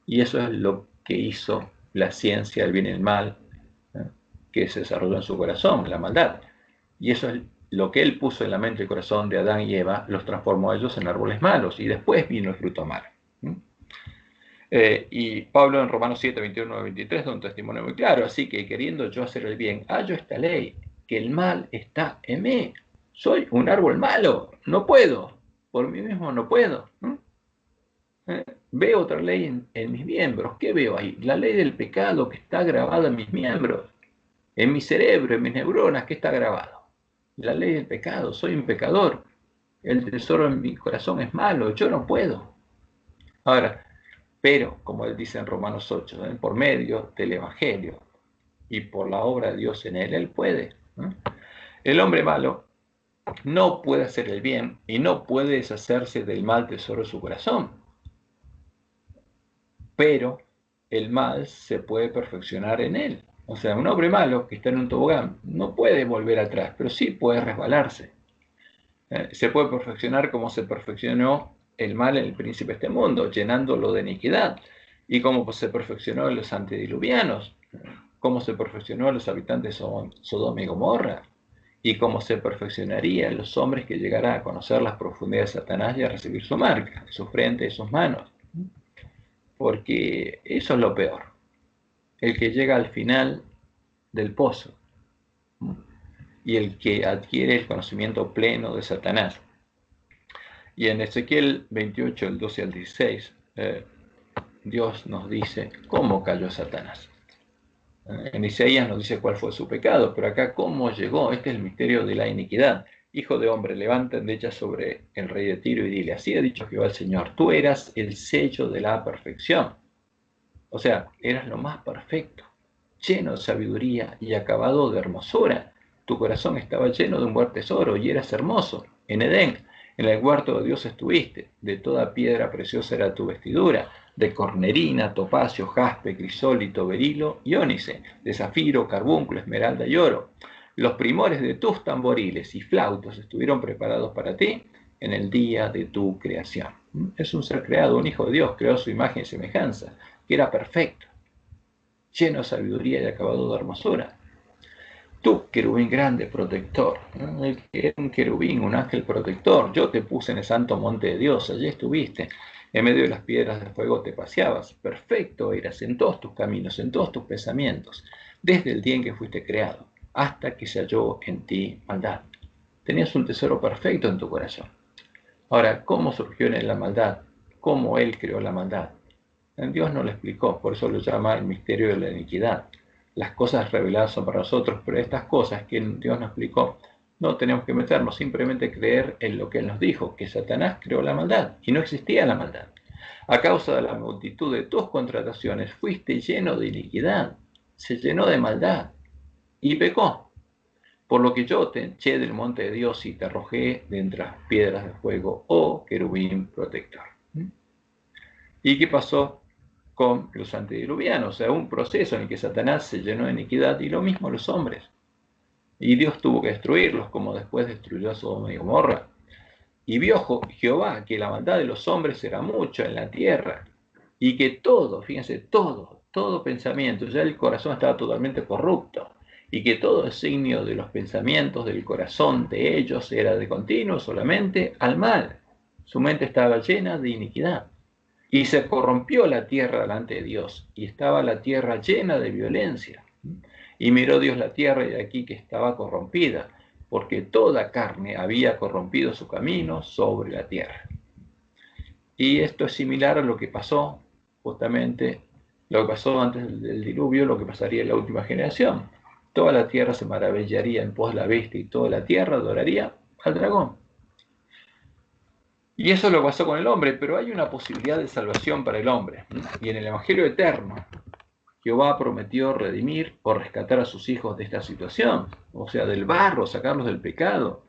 Y eso es lo que hizo la ciencia del bien y el mal, que se desarrolló en su corazón, la maldad. Y eso es lo que él puso en la mente y el corazón de Adán y Eva, los transformó a ellos en árboles malos. Y después vino el fruto malo. Y Pablo en Romanos 7:21-23 da un testimonio muy claro. Así que queriendo yo hacer el bien, hallo esta ley, que el mal está en mí. Soy un árbol malo, no puedo, por mí mismo no puedo. Veo otra ley en mis miembros. ¿Qué veo ahí? La ley del pecado que está grabada en mis miembros, en mi cerebro, en mis neuronas, que está grabado. La ley del pecado, soy un pecador. El tesoro en mi corazón es malo, yo no puedo. Ahora, pero, como él dice en Romanos 8, por medio del Evangelio y por la obra de Dios en él, él puede. El hombre malo no puede hacer el bien y no puede deshacerse del mal tesoro de su corazón. Pero el mal se puede perfeccionar en él. O sea, un hombre malo que está en un tobogán no puede volver atrás, pero sí puede resbalarse. Se puede perfeccionar como se perfeccionó el mal en el príncipe de este mundo, llenándolo de iniquidad. Y como se perfeccionó en los antediluvianos, cómo se perfeccionó en los habitantes de Sodoma y Gomorra, y cómo se perfeccionaría en los hombres que llegarán a conocer las profundidades de Satanás y a recibir su marca, su frente y sus manos. Porque eso es lo peor. El que llega al final del pozo y el que adquiere el conocimiento pleno de Satanás. Y en Ezequiel 28, el 12 al 16, Dios nos dice cómo cayó Satanás. En Isaías nos dice cuál fue su pecado, pero acá cómo llegó. Este es el misterio de la iniquidad. Hijo de hombre, levanta endecha sobre el rey de Tiro y dile, así ha dicho Jehová el Señor, tú eras el sello de la perfección. O sea, eras lo más perfecto, lleno de sabiduría y acabado de hermosura. Tu corazón estaba lleno de un buen tesoro y eras hermoso. En Edén, en el huerto de Dios estuviste. De toda piedra preciosa era tu vestidura, de cornerina, topacio, jaspe, crisólito, berilo y ónice, de zafiro, carbúnculo, esmeralda y oro. Los primores de tus tamboriles y flautos estuvieron preparados para ti en el día de tu creación. Es un ser creado, un hijo de Dios, creó su imagen y semejanza, que era perfecto, lleno de sabiduría y acabado de hermosura. Tú, querubín grande, protector, un querubín, un ángel protector, yo te puse en el santo monte de Dios, allí estuviste, en medio de las piedras de fuego te paseabas, perfecto eras en todos tus caminos, en todos tus pensamientos, desde el día en que fuiste creado, hasta que se halló en ti maldad. Tenías un tesoro perfecto en tu corazón. Ahora, ¿cómo surgió en él la maldad? ¿Cómo él creó la maldad? Dios no lo explicó, por eso lo llama el misterio de la iniquidad. Las cosas reveladas son para nosotros, pero estas cosas que Dios nos explicó, no tenemos que meternos, simplemente creer en lo que Él nos dijo, que Satanás creó la maldad, y no existía la maldad. A causa de la multitud de tus contrataciones, fuiste lleno de iniquidad, se llenó de maldad, y pecó. Por lo que yo te eché del monte de Dios y te arrojé de entre las piedras de fuego, oh querubín protector. ¿Y qué pasó con los antediluvianos? O sea, un proceso en el que Satanás se llenó de iniquidad y lo mismo los hombres. Y Dios tuvo que destruirlos, como después destruyó a Sodoma y Gomorra. Y vio Jehová que la maldad de los hombres era mucha en la tierra, y que todo, fíjense, todo pensamiento, ya el corazón estaba totalmente corrupto, y que todo designio de los pensamientos del corazón de ellos era de continuo solamente al mal. Su mente estaba llena de iniquidad. Y se corrompió la tierra delante de Dios, y estaba la tierra llena de violencia. Y miró Dios la tierra, y aquí que estaba corrompida, porque toda carne había corrompido su camino sobre la tierra. Y esto es similar a lo que pasó, justamente, lo que pasó antes del diluvio, lo que pasaría en la última generación. Toda la tierra se maravillaría en pos de la bestia, y toda la tierra adoraría al dragón. Y eso lo pasó con el hombre, pero hay una posibilidad de salvación para el hombre. Y en el Evangelio eterno, Jehová prometió redimir o rescatar a sus hijos de esta situación, o sea, del barro, sacarlos del pecado,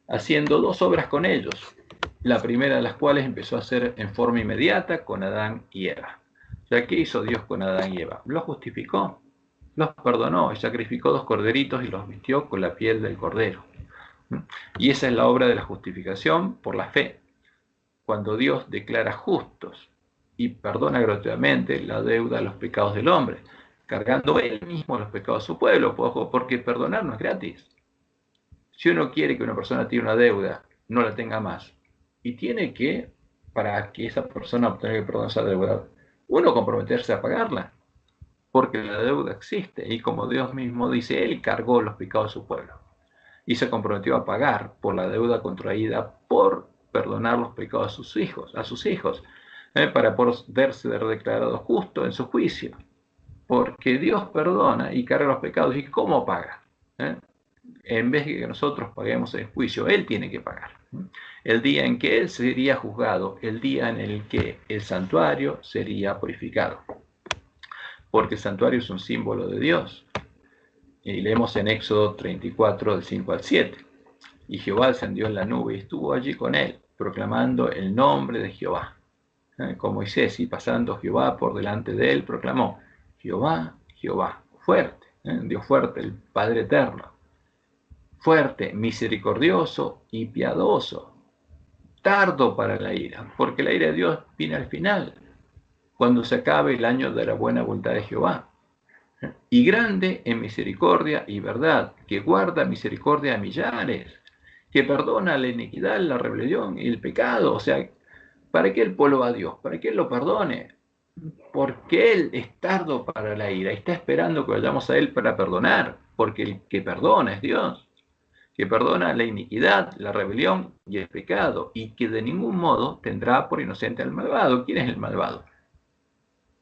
haciendo dos obras con ellos. La primera de las cuales empezó a hacer en forma inmediata con Adán y Eva. O sea, ¿qué hizo Dios con Adán y Eva? Los justificó, los perdonó, y sacrificó 2 corderitos y los vistió con la piel del cordero. Y esa es la obra de la justificación por la fe. Cuando Dios declara justos y perdona gratuitamente la deuda de los pecados del hombre, cargando él mismo los pecados de su pueblo, porque perdonar no es gratis. Si uno quiere que una persona tiene una deuda, no la tenga más, y tiene que, para que esa persona obtenga que perdonar esa deuda, uno comprometerse a pagarla, porque la deuda existe, y como Dios mismo dice, Él cargó los pecados de su pueblo, y se comprometió a pagar por la deuda contraída por perdonar los pecados a sus hijos, para poderse declarado justo en su juicio, porque Dios perdona y carga los pecados. ¿Y cómo paga? En vez de que nosotros paguemos el juicio, Él tiene que pagar. El día en que Él sería juzgado, el día en el que el santuario sería purificado, porque el santuario es un símbolo de Dios. Y leemos en Éxodo 34, del 5 al 7. Y Jehová descendió en la nube y estuvo allí con él, proclamando el nombre de Jehová. Con Moisés, y pasando Jehová por delante de él, proclamó, Jehová, Jehová, fuerte, Dios fuerte, el Padre eterno, fuerte, misericordioso y piadoso, tardo para la ira, porque la ira de Dios viene al final, cuando se acabe el año de la buena voluntad de Jehová. Y grande en misericordia y verdad, que guarda misericordia a millares, que perdona la iniquidad, la rebelión y el pecado. O sea, ¿para qué el pueblo va a Dios? ¿Para que Él lo perdone? Porque Él es tardo para la ira y está esperando que vayamos a Él para perdonar. porque el que perdona es Dios, que perdona la iniquidad, la rebelión y el pecado, y que de ningún modo tendrá por inocente al malvado. ¿Quién es el malvado?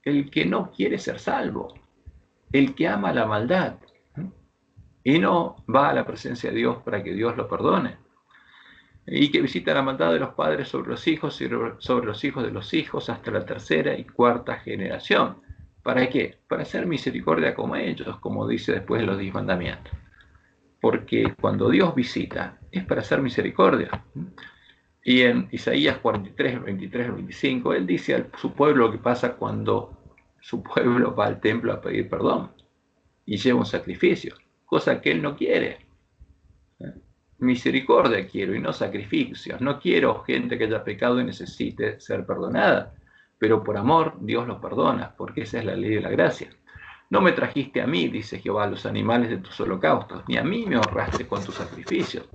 El que no quiere ser salvo, el que ama la maldad y no va a la presencia de Dios para que Dios lo perdone, y que visita la maldad de los padres sobre los hijos y sobre los hijos de los hijos hasta la tercera y cuarta generación. ¿Para qué? Para hacer misericordia como ellos, como dice después de los 10 mandamientos. Porque cuando Dios visita es para hacer misericordia. Y en Isaías 43, 23, 25, él dice a su pueblo lo que pasa cuando su pueblo va al templo a pedir perdón y lleva un sacrificio, cosa que él no quiere. Misericordia quiero y no sacrificios. No quiero gente que haya pecado y necesite ser perdonada, pero por amor Dios los perdona, porque esa es la ley de la gracia. No me trajiste a mí, dice Jehová, los animales de tus holocaustos, ni a mí me honraste con tus sacrificios.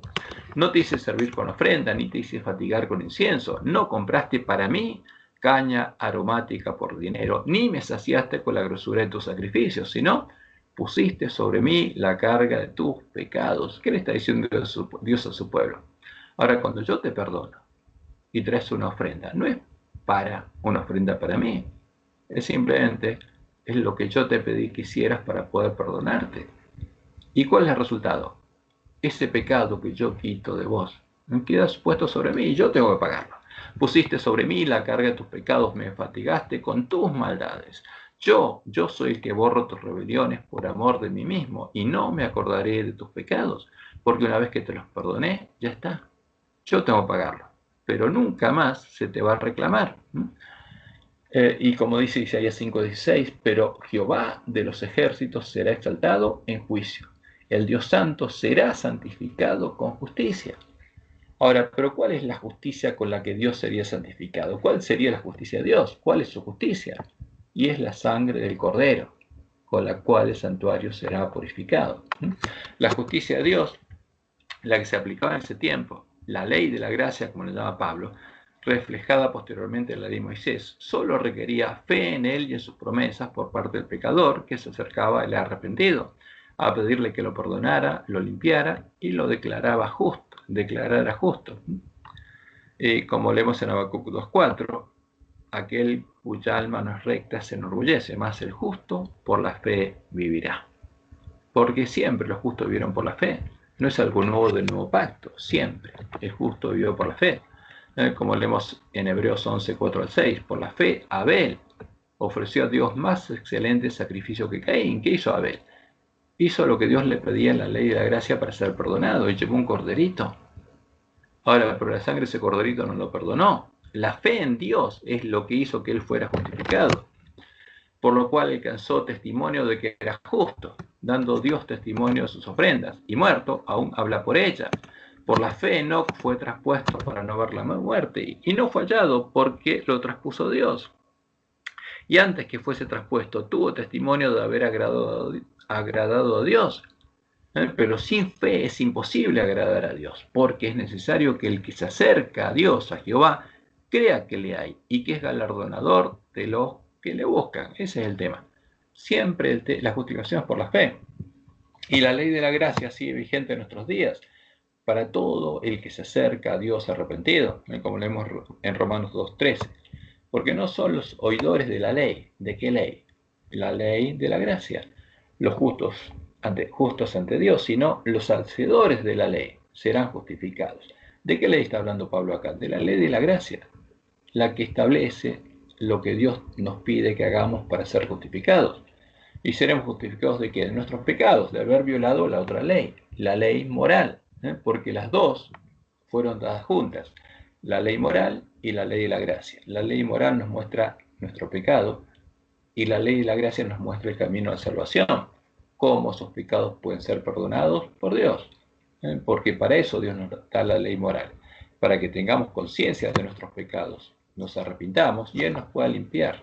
No te hice servir con ofrenda, ni te hice fatigar con incienso. No compraste para mí caña aromática por dinero, ni me saciaste con la grosura de tus sacrificios, sino pusiste sobre mí la carga de tus pecados. ¿Qué le está diciendo Dios a su pueblo? Ahora, cuando yo te perdono y traes una ofrenda, no es para una ofrenda para mí, es simplemente es lo que yo te pedí que hicieras para poder perdonarte. ¿Y cuál es el resultado? Ese pecado que yo quito de vos queda puesto sobre mí y yo tengo que pagarlo. Pusiste sobre mí la carga de tus pecados, me fatigaste con tus maldades. Yo soy el que borro tus rebeliones por amor de mí mismo y no me acordaré de tus pecados, porque una vez que te los perdoné, ya está. Yo tengo que pagarlo, pero nunca más se te va a reclamar. Y como dice Isaías 5:16, pero Jehová de los ejércitos será exaltado en juicio. El Dios santo será santificado con justicia. Ahora, pero ¿cuál es la justicia con la que Dios sería santificado? ¿Cuál sería la justicia de Dios? ¿Cuál es su justicia? Y es la sangre del Cordero, con la cual el santuario será purificado. La justicia de Dios, la que se aplicaba en ese tiempo, la ley de la gracia, como le llama Pablo, reflejada posteriormente en la ley de Moisés, solo requería fe en él y en sus promesas por parte del pecador que se acercaba al arrepentido, a pedirle que lo perdonara, lo limpiara y lo declarara justo. Como leemos en Habacuc 2:4, aquel cuya alma no es recta se enorgullece, mas el justo por la fe vivirá. Porque siempre los justos vivieron por la fe. No es algo nuevo del nuevo pacto, siempre el justo vivió por la fe. Como leemos en Hebreos 11:4-6, por la fe Abel ofreció a Dios más excelente sacrificio que Caín. ¿Qué hizo Abel? Hizo lo que Dios le pedía en la ley de la gracia para ser perdonado y llevó un corderito. Ahora, pero la sangre de ese corderito no lo perdonó. La fe en Dios es lo que hizo que él fuera justificado, por lo cual alcanzó testimonio de que era justo, dando Dios testimonio de sus ofrendas, y muerto aún habla por ella. Por la fe Enoc fue traspuesto para no ver la muerte, y no fue hallado porque lo traspuso Dios. Y antes que fuese traspuesto, tuvo testimonio de haber agradado a Dios. Pero sin fe es imposible agradar a Dios, porque es necesario que el que se acerca a Dios, a Jehová, crea que le hay y que es galardonador de los que le buscan. Ese es el tema. Siempre la justificación es por la fe. Y la ley de la gracia sigue vigente en nuestros días para todo el que se acerca a Dios arrepentido, como leemos en Romanos 2:13. Porque no son los oidores de la ley. ¿De qué ley? La ley de la gracia. Los justos ante Dios, sino los hacedores de la ley serán justificados. ¿De qué ley está hablando Pablo acá? De la ley de la gracia, la que establece lo que Dios nos pide que hagamos para ser justificados. Y seremos justificados de qué? De nuestros pecados, de haber violado la otra ley, la ley moral, porque las dos fueron dadas juntas, la ley moral y la ley de la gracia. La ley moral nos muestra nuestro pecado y la ley de la gracia nos muestra el camino a la salvación, cómo esos pecados pueden ser perdonados por Dios, porque para eso Dios nos da la ley moral, para que tengamos conciencia de nuestros pecados, nos arrepintamos y Él nos pueda limpiar.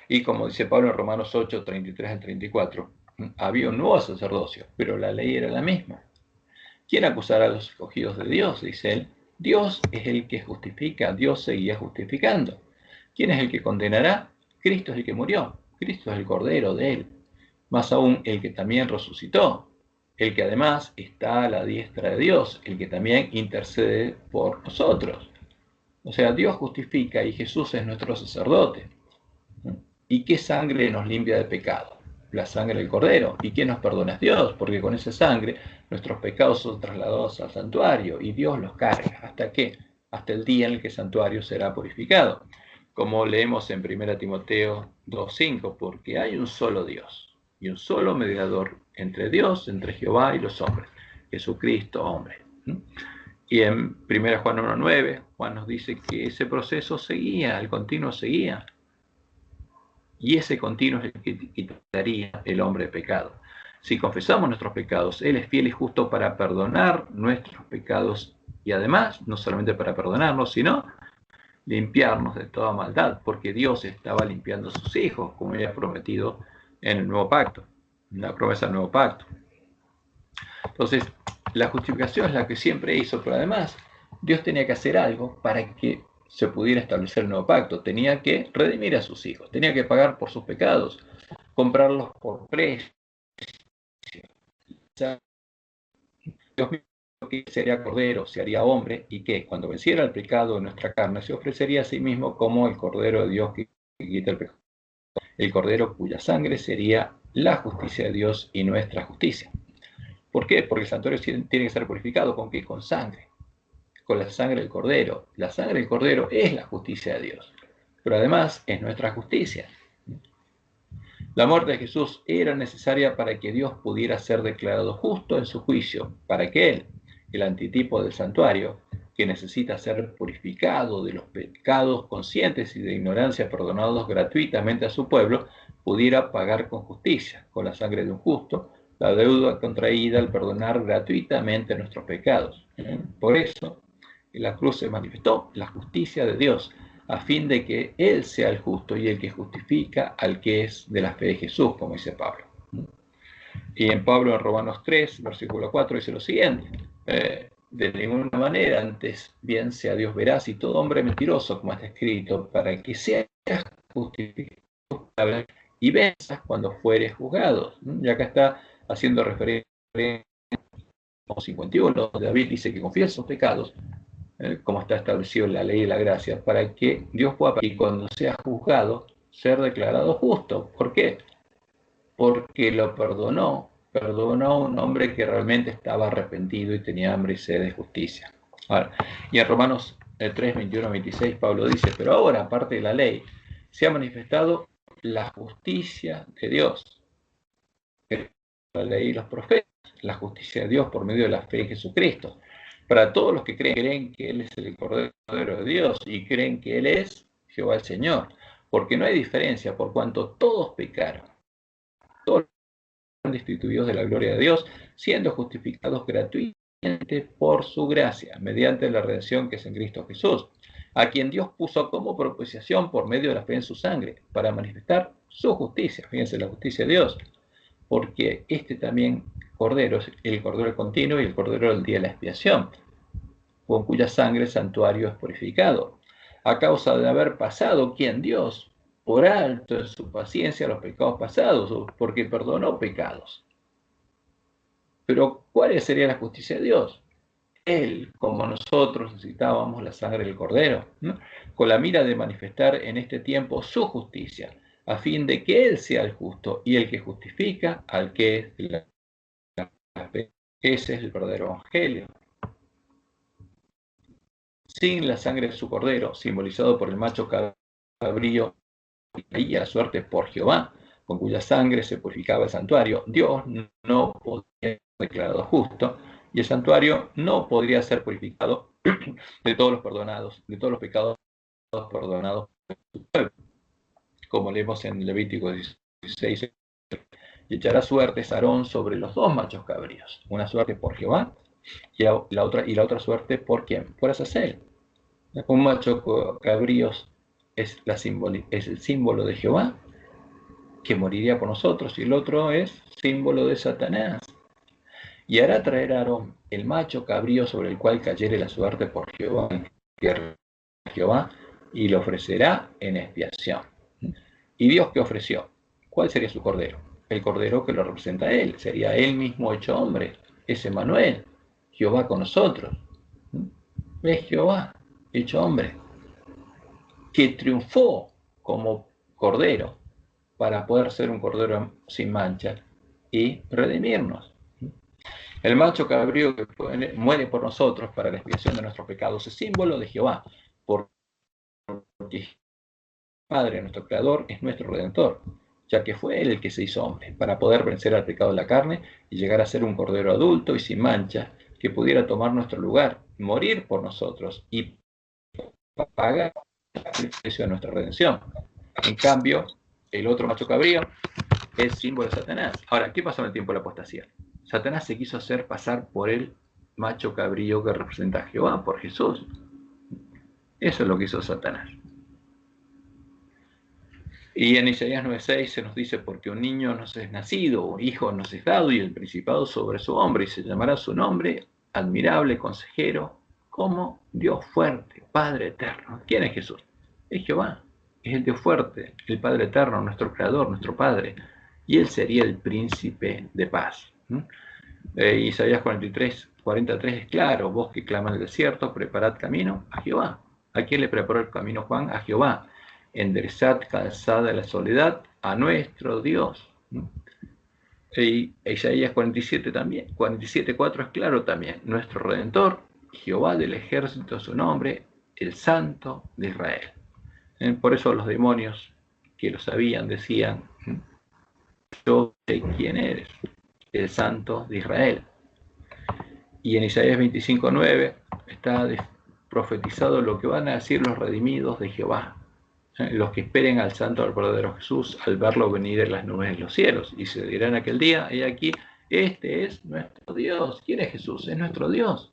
Y como dice Pablo en Romanos 8:33-34, había un nuevo sacerdocio, pero la ley era la misma. ¿Quién acusará a los escogidos de Dios? Dice él. Dios es el que justifica, Dios seguía justificando. ¿Quién es el que condenará? Cristo es el que murió, Cristo es el Cordero de él. más aún el que también resucitó, el que además está a la diestra de Dios, el que también intercede por nosotros. O sea, Dios justifica y Jesús es nuestro sacerdote. ¿Y qué sangre nos limpia de pecado? La sangre del Cordero. ¿Y quién nos perdona? Es Dios, porque con esa sangre nuestros pecados son trasladados al santuario y Dios los carga. ¿Hasta qué? Hasta el día en el que el santuario será purificado. Como leemos en 1 Timoteo 2:5, porque hay un solo Dios y un solo mediador entre Dios, entre Jehová y los hombres, Jesucristo, hombre. Y en 1 Juan 1:9, Juan nos dice que ese proceso seguía, el continuo seguía. Y ese continuo es el que quitaría el hombre de pecado. Si confesamos nuestros pecados, Él es fiel y justo para perdonar nuestros pecados y además, no solamente para perdonarnos, sino limpiarnos de toda maldad, porque Dios estaba limpiando a sus hijos, como había prometido en el nuevo pacto, en la promesa del nuevo pacto. Entonces, la justificación es la que siempre hizo, pero además Dios tenía que hacer algo para que se pudiera establecer el nuevo pacto. Tenía que redimir a sus hijos, tenía que pagar por sus pecados, comprarlos por precio. Dios mismo que sería cordero, se haría hombre, y que cuando venciera el pecado en nuestra carne, se ofrecería a sí mismo como el cordero de Dios que quita el pecado. El cordero cuya sangre sería la justicia de Dios y nuestra justicia. ¿Por qué? Porque el santuario tiene que ser purificado. ¿Con qué? Con sangre. Con la sangre del cordero. La sangre del cordero es la justicia de Dios, pero además es nuestra justicia. La muerte de Jesús era necesaria para que Dios pudiera ser declarado justo en su juicio, para que Él, el antitipo del santuario, que necesita ser purificado de los pecados conscientes y de ignorancia perdonados gratuitamente a su pueblo, pudiera pagar con justicia, con la sangre de un justo, la deuda contraída al perdonar gratuitamente nuestros pecados. Por eso, en la cruz se manifestó la justicia de Dios, a fin de que Él sea el justo y el que justifica al que es de la fe de Jesús, como dice Pablo. Y en Pablo, en Romanos 3, versículo 4, dice lo siguiente: de ninguna manera, antes bien sea Dios veraz y todo hombre mentiroso, como está escrito, para que seas justificado y venzas cuando fueres juzgado. Y acá está haciendo referencia a 51, donde David dice que confiesa sus pecados, como está establecido en la ley de la gracia, para que Dios pueda, y cuando sea juzgado, ser declarado justo. ¿Por qué? Porque lo perdonó a un hombre que realmente estaba arrepentido y tenía hambre y sed de justicia. Ahora, y en Romanos 3, 21, 26, Pablo dice: pero ahora, aparte de la ley, se ha manifestado la justicia de Dios. La ley y los profetas, la justicia de Dios por medio de la fe en Jesucristo. Para todos los que creen que Él es el Cordero de Dios y creen que Él es Jehová el Señor, porque no hay diferencia, por cuanto todos pecaron, todos son destituidos de la gloria de Dios, siendo justificados gratuitamente por su gracia, mediante la redención que es en Cristo Jesús, a quien Dios puso como propiciación por medio de la fe en su sangre, para manifestar su justicia. Fíjense, la justicia de Dios, porque este también cordero es el cordero continuo y el cordero del día de la expiación, con cuya sangre el santuario es purificado, a causa de haber pasado quien Dios por alto en su paciencia los pecados pasados, porque perdonó pecados. Pero ¿cuál sería la justicia de Dios? Él, como nosotros, necesitábamos la sangre del cordero, ¿no?, con la mira de manifestar en este tiempo su justicia, a fin de que Él sea el justo y el que justifica al que es la fe. Ese es el verdadero evangelio. Sin la sangre de su cordero, simbolizado por el macho cabrío y a la suerte por Jehová, con cuya sangre se purificaba el santuario, Dios no podría ser declarado justo y el santuario no podría ser purificado de todos los perdonados, de todos los pecados perdonados por su pueblo. Como leemos en Levítico 16, y echará suertes Aarón sobre los dos machos cabríos, una suerte por Jehová y la otra suerte por ¿quién? Por Azazel. Un macho cabríos es el símbolo de Jehová, que moriría por nosotros, y el otro es símbolo de Satanás. Y hará traer a Aarón el macho cabrío sobre el cual cayere la suerte por Jehová, y lo ofrecerá en expiación. ¿Y Dios qué ofreció? ¿Cuál sería su cordero? el cordero que lo representa a él. Sería él mismo hecho hombre. Es Emmanuel, Jehová con nosotros. Es Jehová hecho hombre, que triunfó como cordero para poder ser un cordero sin mancha y redimirnos. El macho cabrío que muere por nosotros para la expiación de nuestros pecados es símbolo de Jehová, porque Padre, nuestro Creador, es nuestro Redentor, ya que fue Él el que se hizo hombre, para poder vencer al pecado de la carne y llegar a ser un cordero adulto y sin mancha, que pudiera tomar nuestro lugar, morir por nosotros y pagar el precio de nuestra redención. En cambio, el otro macho cabrío es símbolo de Satanás. Ahora, ¿qué pasó en el tiempo de la apostasía? Satanás se quiso hacer pasar por el macho cabrío que representa a Jehová, por Jesús. Eso es lo que hizo Satanás. Y en Isaías 9:6 se nos dice, porque un niño nos es nacido, hijo nos es dado, y el principado sobre su hombro, y se llamará su nombre, admirable, consejero, como Dios fuerte, Padre eterno. ¿Quién es Jesús? Es Jehová, es el Dios fuerte, el Padre eterno, nuestro Creador, nuestro Padre, y Él sería el príncipe de paz. Isaías 43 es claro, vos que clama en el desierto, preparad camino a Jehová. ¿A quién le preparó el camino Juan? A Jehová. Enderezad calzada de la soledad a nuestro Dios. Y Isaías 47 también, 47:4 es claro también, nuestro Redentor, Jehová del ejército su nombre, el Santo de Israel. Por eso los demonios que lo sabían decían, yo sé quién eres, el Santo de Israel. Y en Isaías 25:9 está profetizado lo que van a decir los redimidos de Jehová, los que esperen al santo, al verdadero Jesús, al verlo venir en las nubes de los cielos. Y se dirán aquel día, he aquí, este es nuestro Dios. ¿Quién es Jesús? Es nuestro Dios.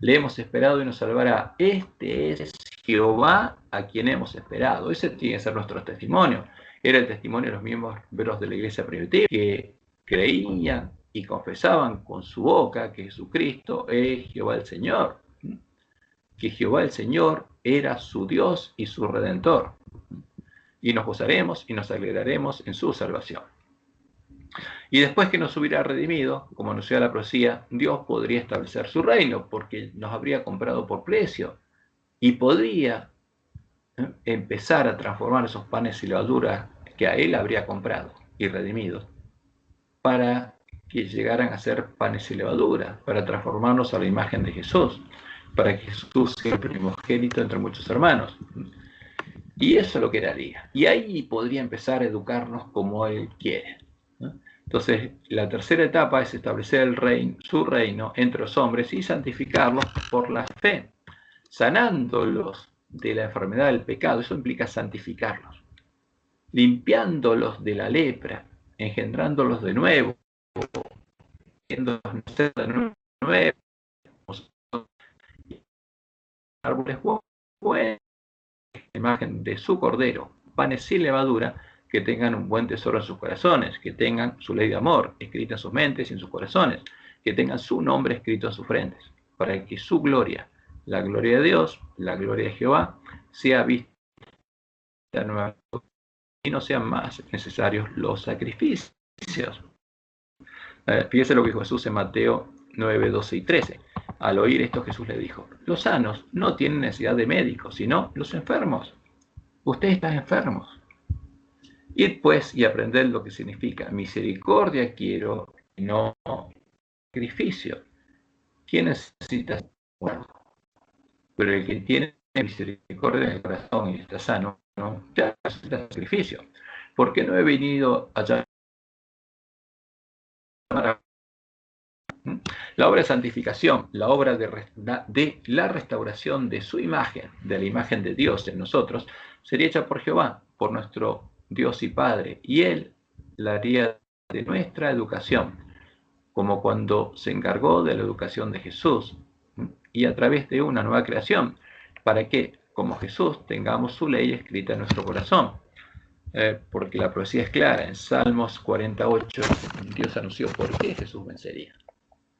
Le hemos esperado y nos salvará. Este es Jehová a quien hemos esperado. Ese tiene que ser nuestro testimonio. Era el testimonio de los miembros de la iglesia primitiva, que creían y confesaban con su boca que Jesucristo es Jehová el Señor, que Jehová el Señor era su Dios y su Redentor, y nos gozaremos y nos alegraremos en su salvación. Y después que nos hubiera redimido, como anunció la profecía, Dios podría establecer su reino, porque nos habría comprado por precio, y podría empezar a transformar esos panes y levadura que a Él habría comprado y redimido, para que llegaran a ser panes y levadura, para transformarnos a la imagen de Jesús, para que Jesús sea el primogénito entre muchos hermanos. Y eso es lo que Él haría. Y ahí podría empezar a educarnos como Él quiere. Entonces, la tercera etapa es establecer su reino entre los hombres y santificarlos por la fe, sanándolos de la enfermedad del pecado. Eso implica santificarlos, limpiándolos de la lepra, engendrándolos de nuevo, nacer de nuevo, árboles buenos, imagen de su cordero, panes sin levadura, que tengan un buen tesoro en sus corazones, que tengan su ley de amor escrita en sus mentes y en sus corazones, que tengan su nombre escrito en sus frentes, para que su gloria, la gloria de Dios, la gloria de Jehová, sea vista nuevamente y no sean más necesarios los sacrificios. Fíjese lo que dijo Jesús en Mateo 9, 12 y 13. Al oír esto, Jesús le dijo, los sanos no tienen necesidad de médicos, sino los enfermos. Ustedes están enfermos. Id pues y aprended lo que significa misericordia quiero, no sacrificio. ¿Quién necesita? Bueno, pero el que tiene misericordia en el corazón y está sano, no necesita sacrificio. Porque no he venido allá. La obra de santificación, la obra de la restauración de su imagen, de la imagen de Dios en nosotros, sería hecha por Jehová, por nuestro Dios y Padre, y Él la haría de nuestra educación, como cuando se encargó de la educación de Jesús, y a través de una nueva creación, para que, como Jesús, tengamos su ley escrita en nuestro corazón. Porque la profecía es clara, en Salmos 48, Dios anunció por qué Jesús vencería.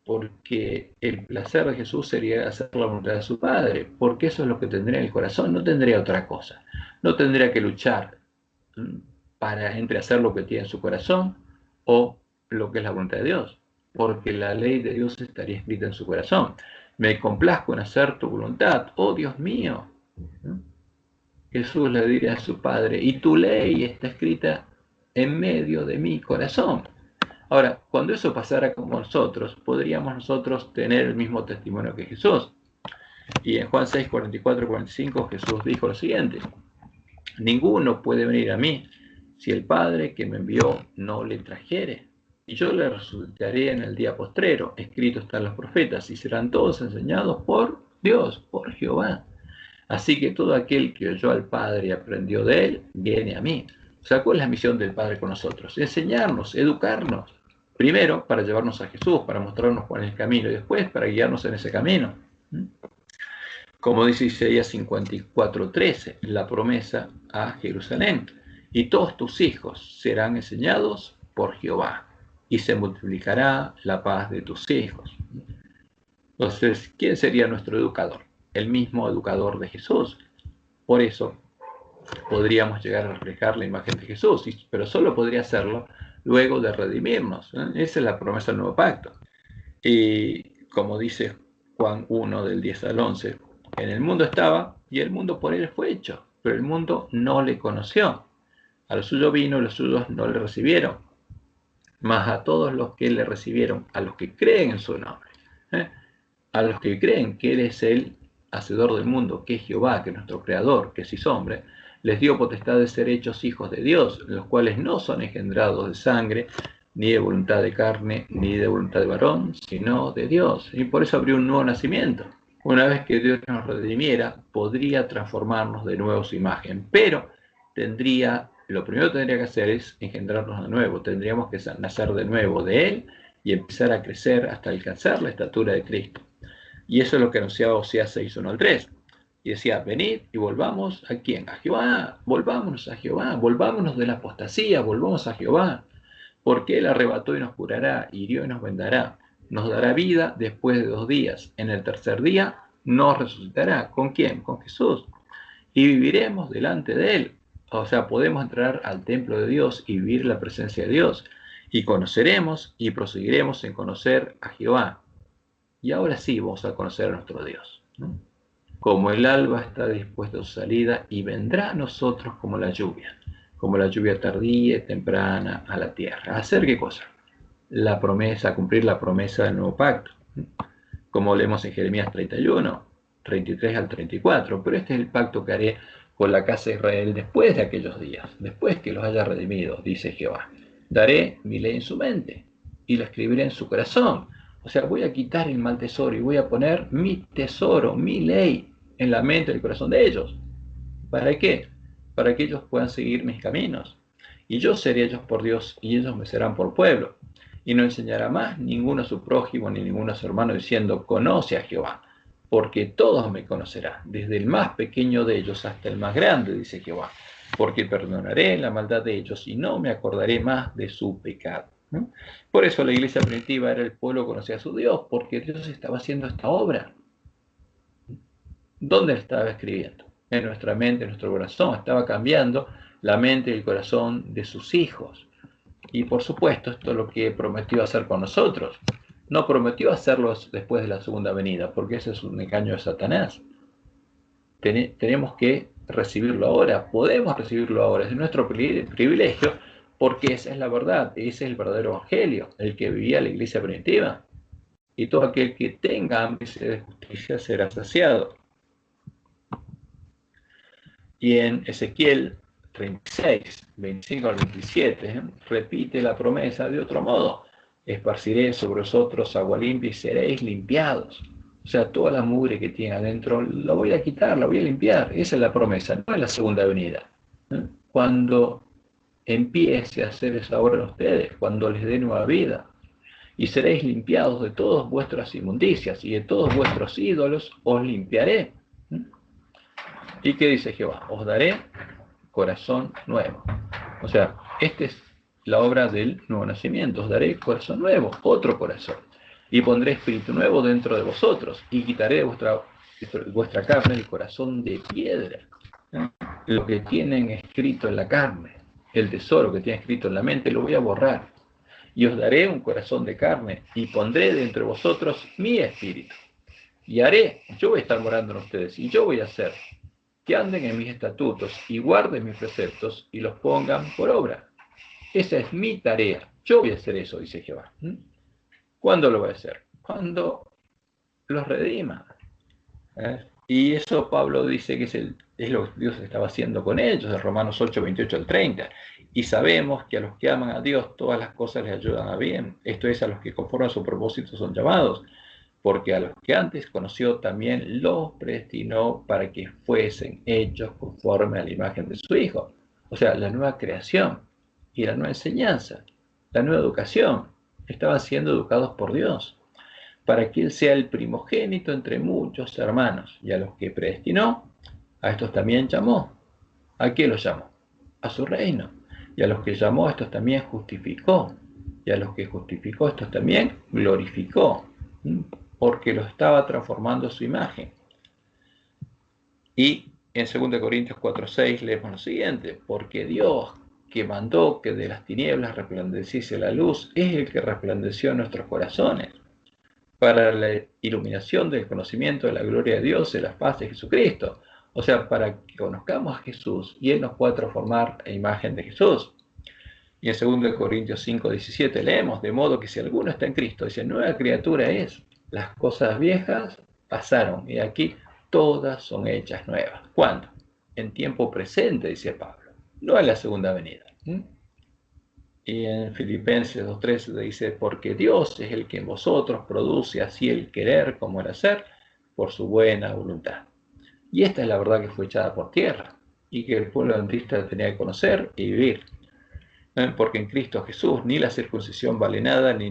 Porque el placer de Jesús sería hacer la voluntad de su Padre, porque eso es lo que tendría en el corazón, no tendría otra cosa, no tendría que luchar entre hacer lo que tiene en su corazón o lo que es la voluntad de Dios, porque la ley de Dios estaría escrita en su corazón. Me complazco en hacer tu voluntad, oh Dios mío. Jesús le diría a su Padre, y tu ley está escrita en medio de mi corazón. Ahora, cuando eso pasara con nosotros, podríamos nosotros tener el mismo testimonio que Jesús. Y en Juan 6, 44, 45, Jesús dijo lo siguiente: ninguno puede venir a mí si el Padre que me envió no le trajere. Y yo le resucitaré en el día postrero. Escrito están los profetas, y serán todos enseñados por Dios, por Jehová. Así que todo aquel que oyó al Padre y aprendió de él, viene a mí. O sea, ¿cuál es la misión del Padre con nosotros? Enseñarnos, educarnos. Primero, para llevarnos a Jesús, para mostrarnos cuál es el camino, y después para guiarnos en ese camino. Como dice Isaías 54:13, la promesa a Jerusalén. Y todos tus hijos serán enseñados por Jehová, y se multiplicará la paz de tus hijos. Entonces, ¿quién sería nuestro educador? El mismo educador de Jesús. Por eso podríamos llegar a reflejar la imagen de Jesús, pero solo podría hacerlo luego de redimirnos. Esa es la promesa del nuevo pacto. Y como dice Juan 1, del 10 al 11, en el mundo estaba y el mundo por él fue hecho, pero el mundo no le conoció. A lo suyo vino y los suyos no le recibieron. Mas a todos los que le recibieron, a los que creen en su nombre, a los que creen que Él es el hacedor del mundo, que es Jehová, que es nuestro creador, que se hizo hombre, les dio potestad de ser hechos hijos de Dios, los cuales no son engendrados de sangre, ni de voluntad de carne, ni de voluntad de varón, sino de Dios. Y por eso abrió un nuevo nacimiento. Una vez que Dios nos redimiera, podría transformarnos de nuevo su imagen, pero lo primero que tendría que hacer es engendrarnos de nuevo. Tendríamos que nacer de nuevo de Él y empezar a crecer hasta alcanzar la estatura de Cristo. Y eso es lo que anunciaba Oseas 6, 1 al 3. Y decía, venid y volvamos ¿a quién? A Jehová, volvámonos a Jehová, volvámonos de la apostasía, volvamos a Jehová. Porque Él arrebató y nos curará, hirió y nos vendará. Nos dará vida después de 2 días. En el tercer día nos resucitará. ¿Con quién? Con Jesús. Y viviremos delante de Él. O sea, podemos entrar al templo de Dios y vivir la presencia de Dios. Y conoceremos y proseguiremos en conocer a Jehová. Y ahora sí vamos a conocer a nuestro Dios, ¿no? Como el alba está dispuesto a su salida, y vendrá a nosotros como la lluvia tardía y temprana a la tierra. ¿A hacer qué cosa? La promesa, cumplir la promesa del nuevo pacto. Como leemos en Jeremías 31, 33 al 34. Pero este es el pacto que haré con la casa de Israel después de aquellos días, después que los haya redimido, dice Jehová. Daré mi ley en su mente y la escribiré en su corazón. O sea, voy a quitar el mal tesoro y voy a poner mi tesoro, mi ley, en la mente y el corazón de ellos. ¿Para qué? Para que ellos puedan seguir mis caminos. Y yo seré ellos por Dios, y ellos me serán por pueblo. Y no enseñará más ninguno a su prójimo ni ninguno a su hermano diciendo, conoce a Jehová, porque todos me conocerán, desde el más pequeño de ellos hasta el más grande, dice Jehová. Porque perdonaré la maldad de ellos y no me acordaré más de su pecado. ¿No? Por eso la iglesia primitiva era el pueblo que conocía a su Dios, porque Dios estaba haciendo esta obra. ¿Dónde estaba escribiendo? En nuestra mente, en nuestro corazón. Estaba cambiando la mente y el corazón de sus hijos. Y por supuesto, esto es lo que prometió hacer con nosotros. No prometió hacerlo después de la segunda venida, porque ese es un engaño de Satanás. Tenemos que recibirlo ahora, podemos recibirlo ahora, es nuestro privilegio, porque esa es la verdad, ese es el verdadero evangelio, el que vivía la iglesia primitiva. Y todo aquel que tenga hambre y sed de justicia será saciado. Y en Ezequiel 36, 25 al 27, repite la promesa de otro modo. Esparciré sobre vosotros agua limpia y seréis limpiados. O sea, toda la mugre que tiene adentro la voy a quitar, la voy a limpiar. Esa es la promesa, no es la segunda venida. Cuando empiece a hacer esa obra en ustedes, cuando les dé nueva vida, y seréis limpiados de todas vuestras inmundicias y de todos vuestros ídolos, os limpiaré. ¿Y qué dice Jehová? Os daré corazón nuevo. O sea, esta es la obra del nuevo nacimiento. Os daré corazón nuevo, otro corazón. Y pondré espíritu nuevo dentro de vosotros. Y quitaré de vuestra carne el corazón de piedra. Lo que tienen escrito en la carne, el tesoro que tienen escrito en la mente, lo voy a borrar. y os daré un corazón de carne, y pondré dentro de vosotros mi espíritu. Y haré, yo voy a estar morando en ustedes, y yo voy a hacer que anden en mis estatutos, y guarden mis preceptos, y los pongan por obra. Esa es mi tarea. Yo voy a hacer eso, dice Jehová. ¿Cuándo lo voy a hacer? Cuando los redima. Y eso Pablo dice que es lo que Dios estaba haciendo con ellos, de Romanos 8, 28 al 30. Y sabemos que a los que aman a Dios todas las cosas les ayudan a bien. Esto es, a los que conforme a su propósito son llamados. Porque a los que antes conoció también los predestinó para que fuesen hechos conforme a la imagen de su Hijo. O sea, la nueva creación y la nueva enseñanza, la nueva educación, estaban siendo educados por Dios, para que Él sea el primogénito entre muchos hermanos. Y a los que predestinó, a estos también llamó. ¿A qué los llamó? A su reino. Y a los que llamó, a estos también justificó. Y a los que justificó, a estos también glorificó, porque lo estaba transformando a su imagen. Y en 2 Corintios 4:6 leemos lo siguiente: porque Dios, que mandó que de las tinieblas resplandeciese la luz, es el que resplandeció en nuestros corazones, para la iluminación del conocimiento de la gloria de Dios y la paz de Jesucristo. O sea, para que conozcamos a Jesús y Él nos pueda transformar a imagen de Jesús. Y en 2 Corintios 5:17 leemos: de modo que si alguno está en Cristo, dice, nueva criatura es. Las cosas viejas pasaron y aquí todas son hechas nuevas. ¿Cuándo? En tiempo presente, dice Pablo, no en la segunda venida. Y en Filipenses 2:13 dice: porque Dios es el que en vosotros produce así el querer como el hacer por su buena voluntad. Y esta es la verdad que fue echada por tierra y que el pueblo adventista tenía que conocer y vivir. Porque en Cristo Jesús ni la circuncisión vale nada, ni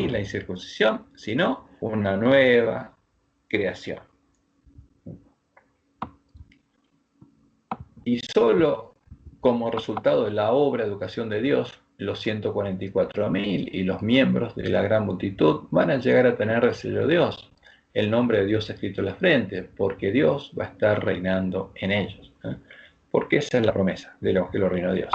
la incircuncisión, sino una nueva creación. Y solo como resultado de la obra de educación de Dios, los 144.000 y los miembros de la gran multitud van a llegar a tener el sello de Dios, el nombre de Dios escrito en la frente, porque Dios va a estar reinando en ellos. Porque esa es la promesa del Evangelio del Reino de Dios.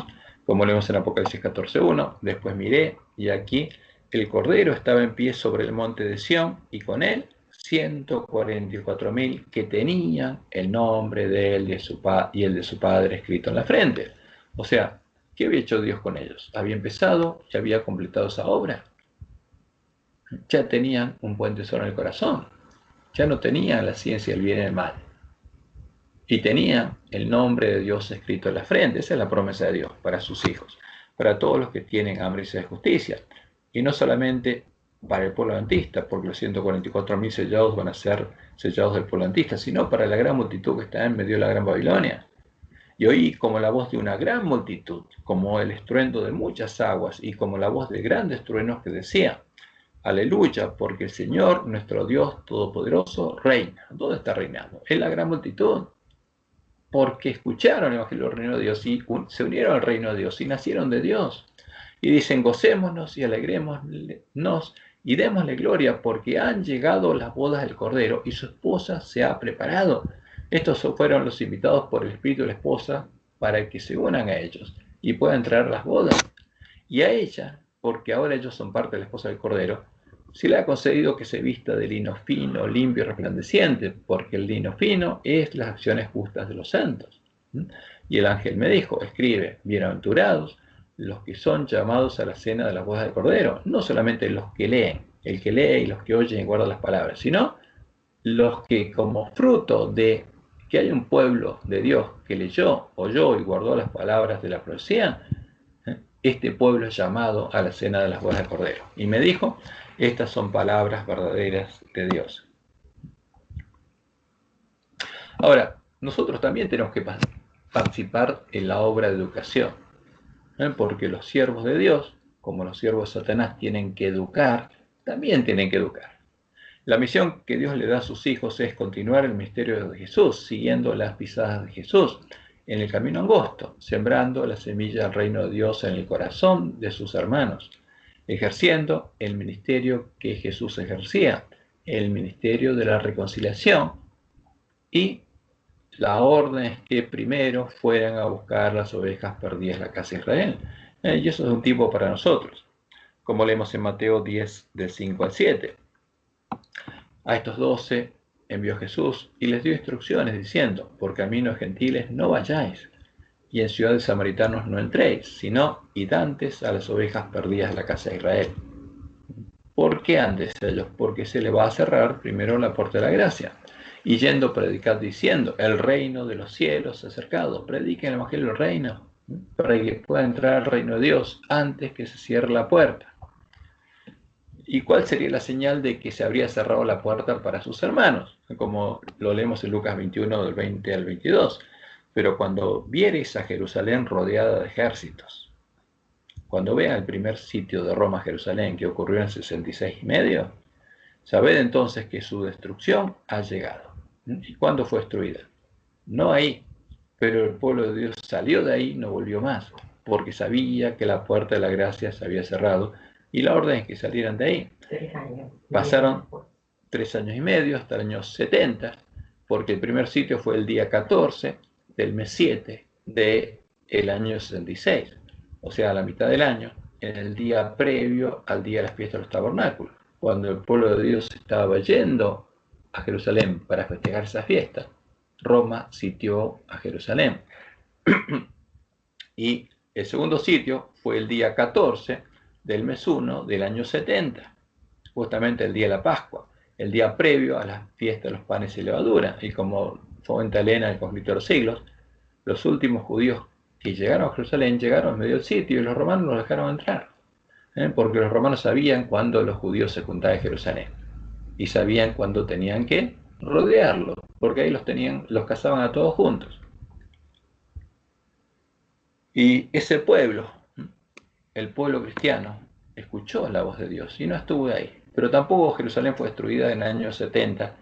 Como leemos en Apocalipsis 14:1, después miré, y aquí el Cordero estaba en pie sobre el monte de Sión, y con él 144.000 que tenían el nombre de él y el de su padre escrito en la frente. O sea, ¿qué había hecho Dios con ellos? Había empezado, ya había completado esa obra. Ya tenían un buen tesoro en el corazón. Ya no tenían la ciencia del bien y el mal. Y tenían el nombre de Dios escrito en la frente. Esa es la promesa de Dios para sus hijos, para todos los que tienen hambre y sed de justicia. Y no solamente para el pueblo adventista, porque los 144.000 sellados van a ser sellados del pueblo adventista, sino para la gran multitud que está en medio de la gran Babilonia. Y oí como la voz de una gran multitud, como el estruendo de muchas aguas, y como la voz de grandes truenos que decía: aleluya, porque el Señor, nuestro Dios Todopoderoso, reina. ¿Dónde está reinando? En la gran multitud. Porque escucharon el Evangelio del Reino de Dios y se unieron al Reino de Dios y nacieron de Dios. Y dicen: gocémonos y alegrémonos y démosle gloria, porque han llegado las bodas del Cordero y su esposa se ha preparado. Estos fueron los invitados por el Espíritu de la esposa para que se unan a ellos y puedan traer las bodas. Y a ella, porque ahora ellos son parte de la esposa del Cordero, se le ha concedido que se vista de lino fino, limpio y resplandeciente, porque el lino fino es las acciones justas de los santos. Y el ángel me dijo: escribe, bienaventurados los que son llamados a la cena de las bodas del Cordero, no solamente los que leen, el que lee y los que oyen y guardan las palabras, sino los que, como fruto de que hay un pueblo de Dios que leyó, oyó y guardó las palabras de la profecía, este pueblo es llamado a la cena de las bodas del Cordero. Y me dijo: estas son palabras verdaderas de Dios. Ahora, nosotros también tenemos que participar en la obra de educación, porque los siervos de Dios, como los siervos de Satanás tienen que educar, también tienen que educar. La misión que Dios le da a sus hijos es continuar el misterio de Jesús, siguiendo las pisadas de Jesús, en el camino angosto, sembrando la semilla del reino de Dios en el corazón de sus hermanos, ejerciendo el ministerio que Jesús ejercía, el ministerio de la reconciliación, y la orden es que primero fueran a buscar las ovejas perdidas de la casa de Israel. Y eso es un tipo para nosotros. como leemos en Mateo 10, del 5 al 7. A estos 12 envió Jesús y les dio instrucciones diciendo: por caminos gentiles no vayáis, y en ciudades samaritanos no entréis, sino id antes a las ovejas perdidas de la casa de Israel. ¿Por qué antes ellos? Porque se le va a cerrar primero la puerta de la gracia. Y yendo predicad diciendo: el reino de los cielos se ha acercado. Prediquen el evangelio del reino, para que pueda entrar al reino de Dios antes que se cierre la puerta. ¿Y cuál sería la señal de que se habría cerrado la puerta para sus hermanos? Como lo leemos en Lucas 21, del 20 al 22. Pero cuando viereis a Jerusalén rodeada de ejércitos, cuando vean el primer sitio de Roma a Jerusalén, que ocurrió en 66 y medio, sabed entonces que su destrucción ha llegado. ¿Y cuándo fue destruida? No ahí, pero el pueblo de Dios salió de ahí y no volvió más, porque sabía que la puerta de la gracia se había cerrado, y la orden es que salieran de ahí. 3 años. Pasaron 3 años y medio hasta el año 70, porque el primer sitio fue el día 14 del mes 7 del año 66, o sea, a la mitad del año, en el día previo al día de las fiestas de los tabernáculos, cuando el pueblo de Dios estaba yendo a Jerusalén para festejar esa fiesta. Roma sitió a Jerusalén. Y el segundo sitio fue el día 14 del mes 1 del año 70, justamente el día de la Pascua, el día previo a la fiesta de los panes y levadura. Y como fomenta Elena en el conflicto de los siglos, los últimos judíos que llegaron a Jerusalén llegaron en medio del sitio y los romanos los dejaron entrar, porque los romanos sabían cuándo los judíos se juntaban en Jerusalén y sabían cuándo tenían que rodearlo, porque ahí los cazaban a todos juntos. Y ese pueblo, el pueblo cristiano, escuchó la voz de Dios y no estuvo ahí. Pero tampoco Jerusalén fue destruida en el año 70,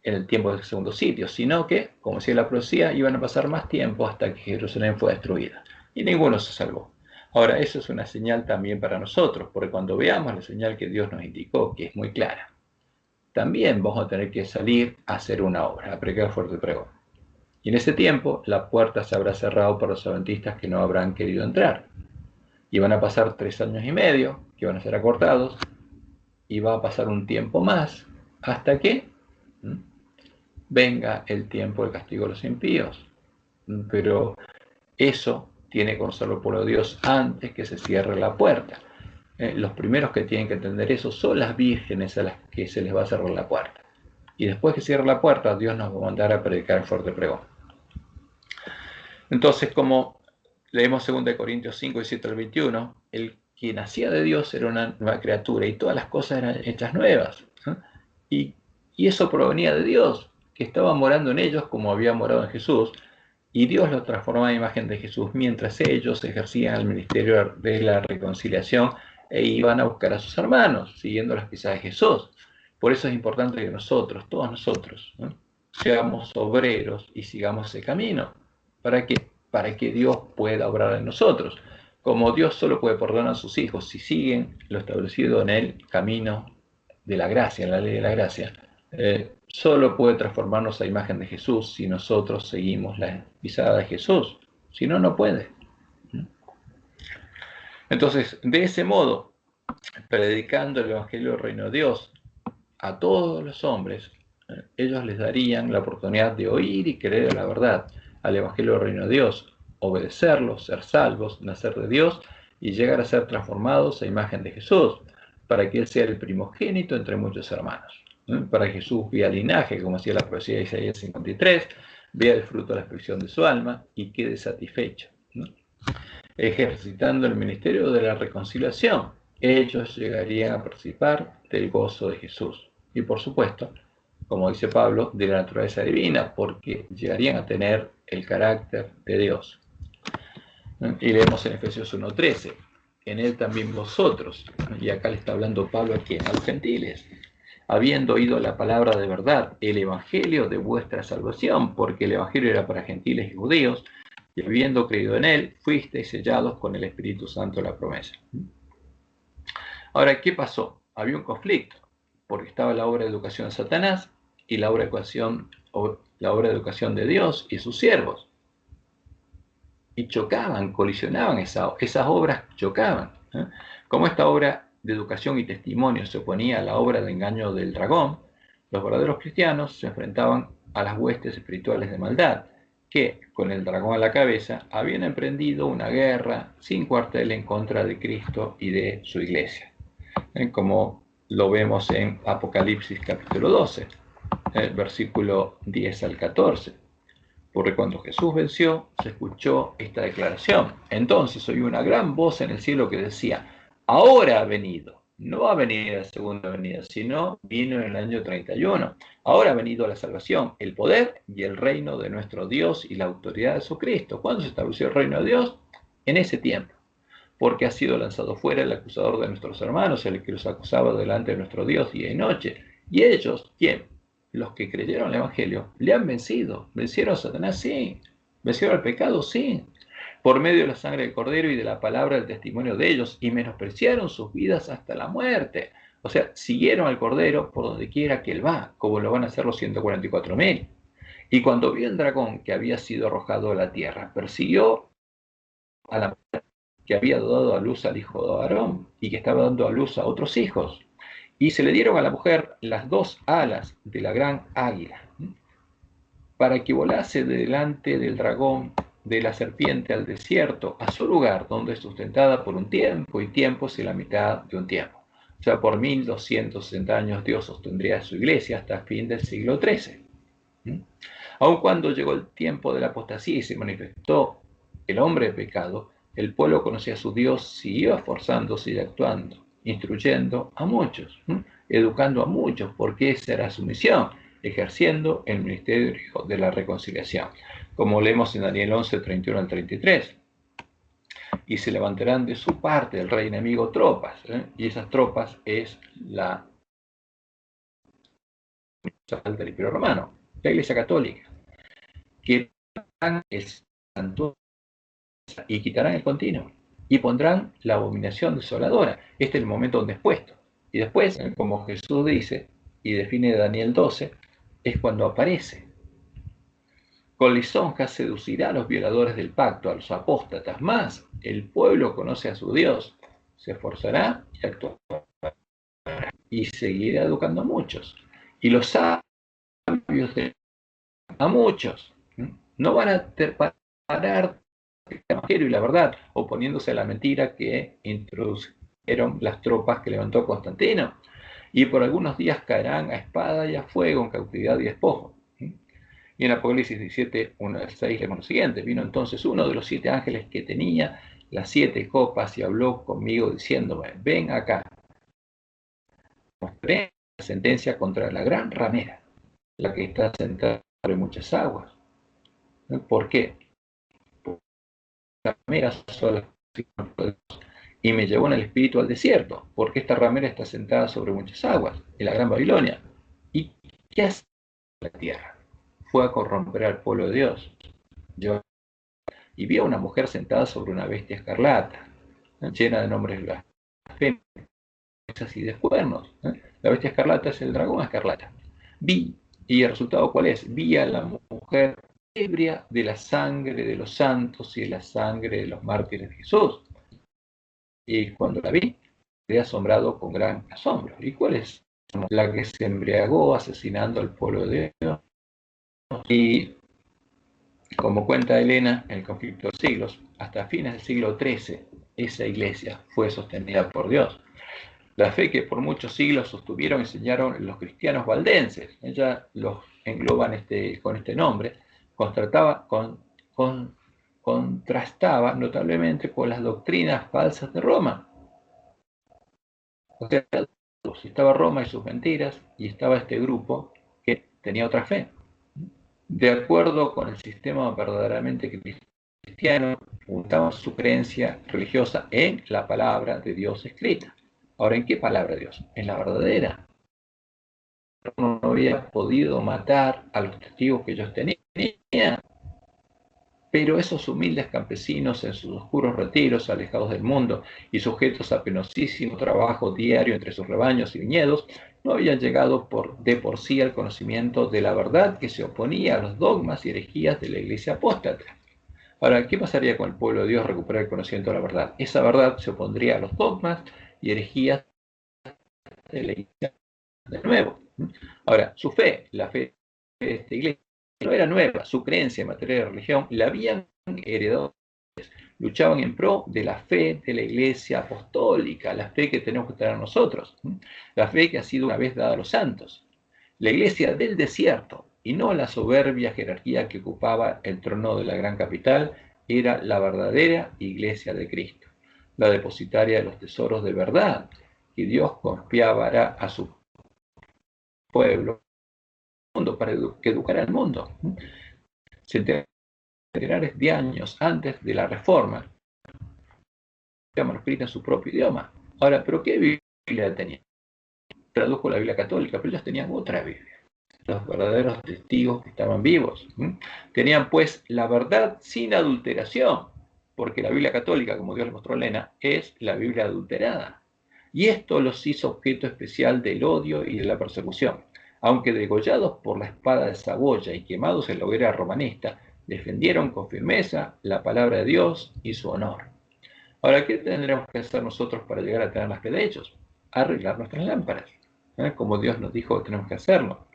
en el tiempo del segundo sitio, sino que, como decía la profecía, iban a pasar más tiempo hasta que Jerusalén fue destruida. Y ninguno se salvó. Ahora, eso es una señal también para nosotros, porque cuando veamos la señal que Dios nos indicó, que es muy clara, también vamos a tener que salir a hacer una obra, a predicar fuerte pregón. Y en ese tiempo, la puerta se habrá cerrado para los adventistas que no habrán querido entrar. Y van a pasar 3 años y medio, que van a ser acortados, y va a pasar un tiempo más, hasta que venga el tiempo del castigo de los impíos. Pero eso tiene que conocerlo por lo de Dios antes que se cierre la puerta. Los primeros que tienen que entender eso son las vírgenes a las que se les va a cerrar la puerta. Y después que cierre la puerta, Dios nos va a mandar a predicar el fuerte pregón. Entonces, como leemos 2 Corintios 5, 17 al 21, el que nacía de Dios era una nueva criatura y todas las cosas eran hechas nuevas. Y eso provenía de Dios, que estaba morando en ellos como había morado en Jesús, y Dios los transformaba en imagen de Jesús mientras ellos ejercían el ministerio de la reconciliación e iban a buscar a sus hermanos, siguiendo las pisadas de Jesús. Por eso es importante que nosotros, todos nosotros, seamos obreros y sigamos ese camino. ¿Para qué? Para que Dios pueda obrar en nosotros. Como Dios solo puede perdonar a sus hijos si siguen lo establecido en el camino de la gracia, en la ley de la gracia, solo puede transformarnos a imagen de Jesús si nosotros seguimos la pisada de Jesús. Si no, no puede. Entonces, de ese modo, predicando el Evangelio del Reino de Dios a todos los hombres, ellos les darían la oportunidad de oír y creer la verdad al Evangelio del Reino de Dios, obedecerlo, ser salvos, nacer de Dios y llegar a ser transformados a imagen de Jesús, para que Él sea el primogénito entre muchos hermanos. Para que Jesús vea linaje, como decía la profecía de Isaías 53, vea el fruto de la aflicción de su alma y quede satisfecho. Ejercitando el ministerio de la reconciliación, ellos llegarían a participar del gozo de Jesús. Y por supuesto, como dice Pablo, de la naturaleza divina, porque llegarían a tener el carácter de Dios. Y leemos en Efesios 1:13, en Él también vosotros, y acá le está hablando Pablo a quién, a los gentiles, habiendo oído la palabra de verdad, el evangelio de vuestra salvación, porque el evangelio era para gentiles y judíos, y habiendo creído en él, fuisteis sellados con el Espíritu Santo de la promesa. Ahora, ¿qué pasó? Había un conflicto, porque estaba la obra de educación de Satanás y la obra de educación de Dios y sus siervos. Y chocaban, colisionaban, esas obras chocaban. Como esta obra de educación y testimonio se oponía a la obra de engaño del dragón, los verdaderos cristianos se enfrentaban a las huestes espirituales de maldad, que, con el dragón a la cabeza, habían emprendido una guerra sin cuartel en contra de Cristo y de su iglesia, como lo vemos en Apocalipsis capítulo 12, versículo 10 al 14. Porque cuando Jesús venció, se escuchó esta declaración. Entonces oí una gran voz en el cielo que decía: ahora ha venido, no ha venido la segunda venida, sino vino en el año 31. Ahora ha venido la salvación, el poder y el reino de nuestro Dios y la autoridad de su Cristo. ¿Cuándo se estableció el reino de Dios? En ese tiempo. Porque ha sido lanzado fuera el acusador de nuestros hermanos, el que los acusaba delante de nuestro Dios día y noche. Y ellos, ¿quién? Los que creyeron el Evangelio, le han vencido. ¿Vencieron a Satanás? Sí. ¿Vencieron al pecado? Sí. Por medio de la sangre del Cordero y de la palabra del testimonio de ellos, y menospreciaron sus vidas hasta la muerte. O sea, siguieron al Cordero por donde quiera que él va, como lo van a hacer los 144.000. Y cuando vio el dragón que había sido arrojado a la tierra, persiguió a la mujer que había dado a luz al hijo de Aarón y que estaba dando a luz a otros hijos. Y se le dieron a la mujer las 2 alas de la gran águila, para que volase delante del dragón, de la serpiente al desierto, a su lugar, donde es sustentada por un tiempo, y tiempos y la mitad de un tiempo. O sea, por 1260 años Dios sostendría su iglesia hasta el fin del siglo XIII. Aun cuando llegó el tiempo de la apostasía y se manifestó el hombre de pecado, el pueblo conocía a su Dios, siguió esforzándose y actuando, instruyendo a muchos, educando a muchos, porque esa era su misión, ejerciendo el ministerio de la reconciliación, como leemos en Daniel 11, 31 al 33. Y se levantarán de su parte el rey enemigo tropas, y esas tropas es la del Imperio Romano, la Iglesia Católica, que harán el santuario y quitarán el continuo y pondrán la abominación desoladora. Este es el momento donde es puesto. Y después, como Jesús dice y define Daniel 12, es cuando aparece. Con lisonjas seducirá a los violadores del pacto, a los apóstatas. Más, el pueblo conoce a su Dios, se esforzará y actuará y seguirá educando a muchos. Y los sabios a muchos no van a parar el evangelio y la verdad, oponiéndose a la mentira que introdujeron las tropas que levantó Constantino, y por algunos días caerán a espada y a fuego, en cautividad y despojo. Y en Apocalipsis 17, 1 al 6 leemos lo siguiente: vino entonces uno de los 7 ángeles que tenía las 7 copas y habló conmigo diciéndome: ven acá, mostré la sentencia contra la gran ramera, la que está sentada sobre muchas aguas. ¿Por qué? Rameras son las y me llevó en el espíritu al desierto, porque esta ramera está sentada sobre muchas aguas, en la gran Babilonia. ¿Y qué hace la tierra? Fue a corromper al pueblo de Dios. Y vi a una mujer sentada sobre una bestia escarlata, llena de nombres blasfemos y de cuernos. La bestia escarlata es el dragón escarlata. Vi, y el resultado ¿cuál es? Vi a la mujer ebria de la sangre de los santos y de la sangre de los mártires de Jesús. Y cuando la vi, quedé asombrado con gran asombro. ¿Y cuál es? La que se embriagó asesinando al pueblo de Dios. Y como cuenta Elena, en el conflicto de los siglos, hasta fines del siglo XIII, esa iglesia fue sostenida por Dios. La fe que por muchos siglos sostuvieron y enseñaron los cristianos valdenses, ella los engloban con este nombre, contrastaba notablemente con las doctrinas falsas de Roma. O sea, estaba Roma y sus mentiras, y estaba este grupo que tenía otra fe. De acuerdo con el sistema verdaderamente cristiano, fundaban su creencia religiosa en la palabra de Dios escrita. Ahora, ¿en qué palabra de Dios? En la verdadera. No había podido matar a los testigos que ellos tenían, pero esos humildes campesinos en sus oscuros retiros, alejados del mundo y sujetos a penosísimo trabajo diario entre sus rebaños y viñedos, no habían llegado de por sí al conocimiento de la verdad que se oponía a los dogmas y herejías de la iglesia apóstata. Ahora, ¿qué pasaría con el pueblo de Dios recuperar el conocimiento de la verdad? Esa verdad se opondría a los dogmas y herejías de la iglesia de nuevo. Ahora, su fe, la fe de esta iglesia, no era nueva, su creencia en materia de religión la habían heredado. Luchaban en pro de la fe de la iglesia apostólica, la fe que tenemos que tener nosotros, la fe que ha sido una vez dada a los santos. La iglesia del desierto, y no la soberbia jerarquía que ocupaba el trono de la gran capital, era la verdadera iglesia de Cristo, la depositaria de los tesoros de verdad que Dios confiará a su pueblo para que educara al mundo. Centenares de años antes de la Reforma, manuscrita en su propio idioma. Ahora, ¿pero qué Biblia tenía? Tradujo la Biblia católica, pero ellos tenían otra Biblia. Los verdaderos testigos que estaban vivos. Tenían pues la verdad sin adulteración, porque la Biblia católica, como Dios le mostró a Elena, es la Biblia adulterada. Y esto los hizo objeto especial del odio y de la persecución. Aunque degollados por la espada de Saboya y quemados en la hoguera romanista, defendieron con firmeza la palabra de Dios y su honor. Ahora, ¿qué tendremos que hacer nosotros para llegar a tener la fe de ellos? Arreglar nuestras lámparas, como Dios nos dijo que tenemos que hacerlo.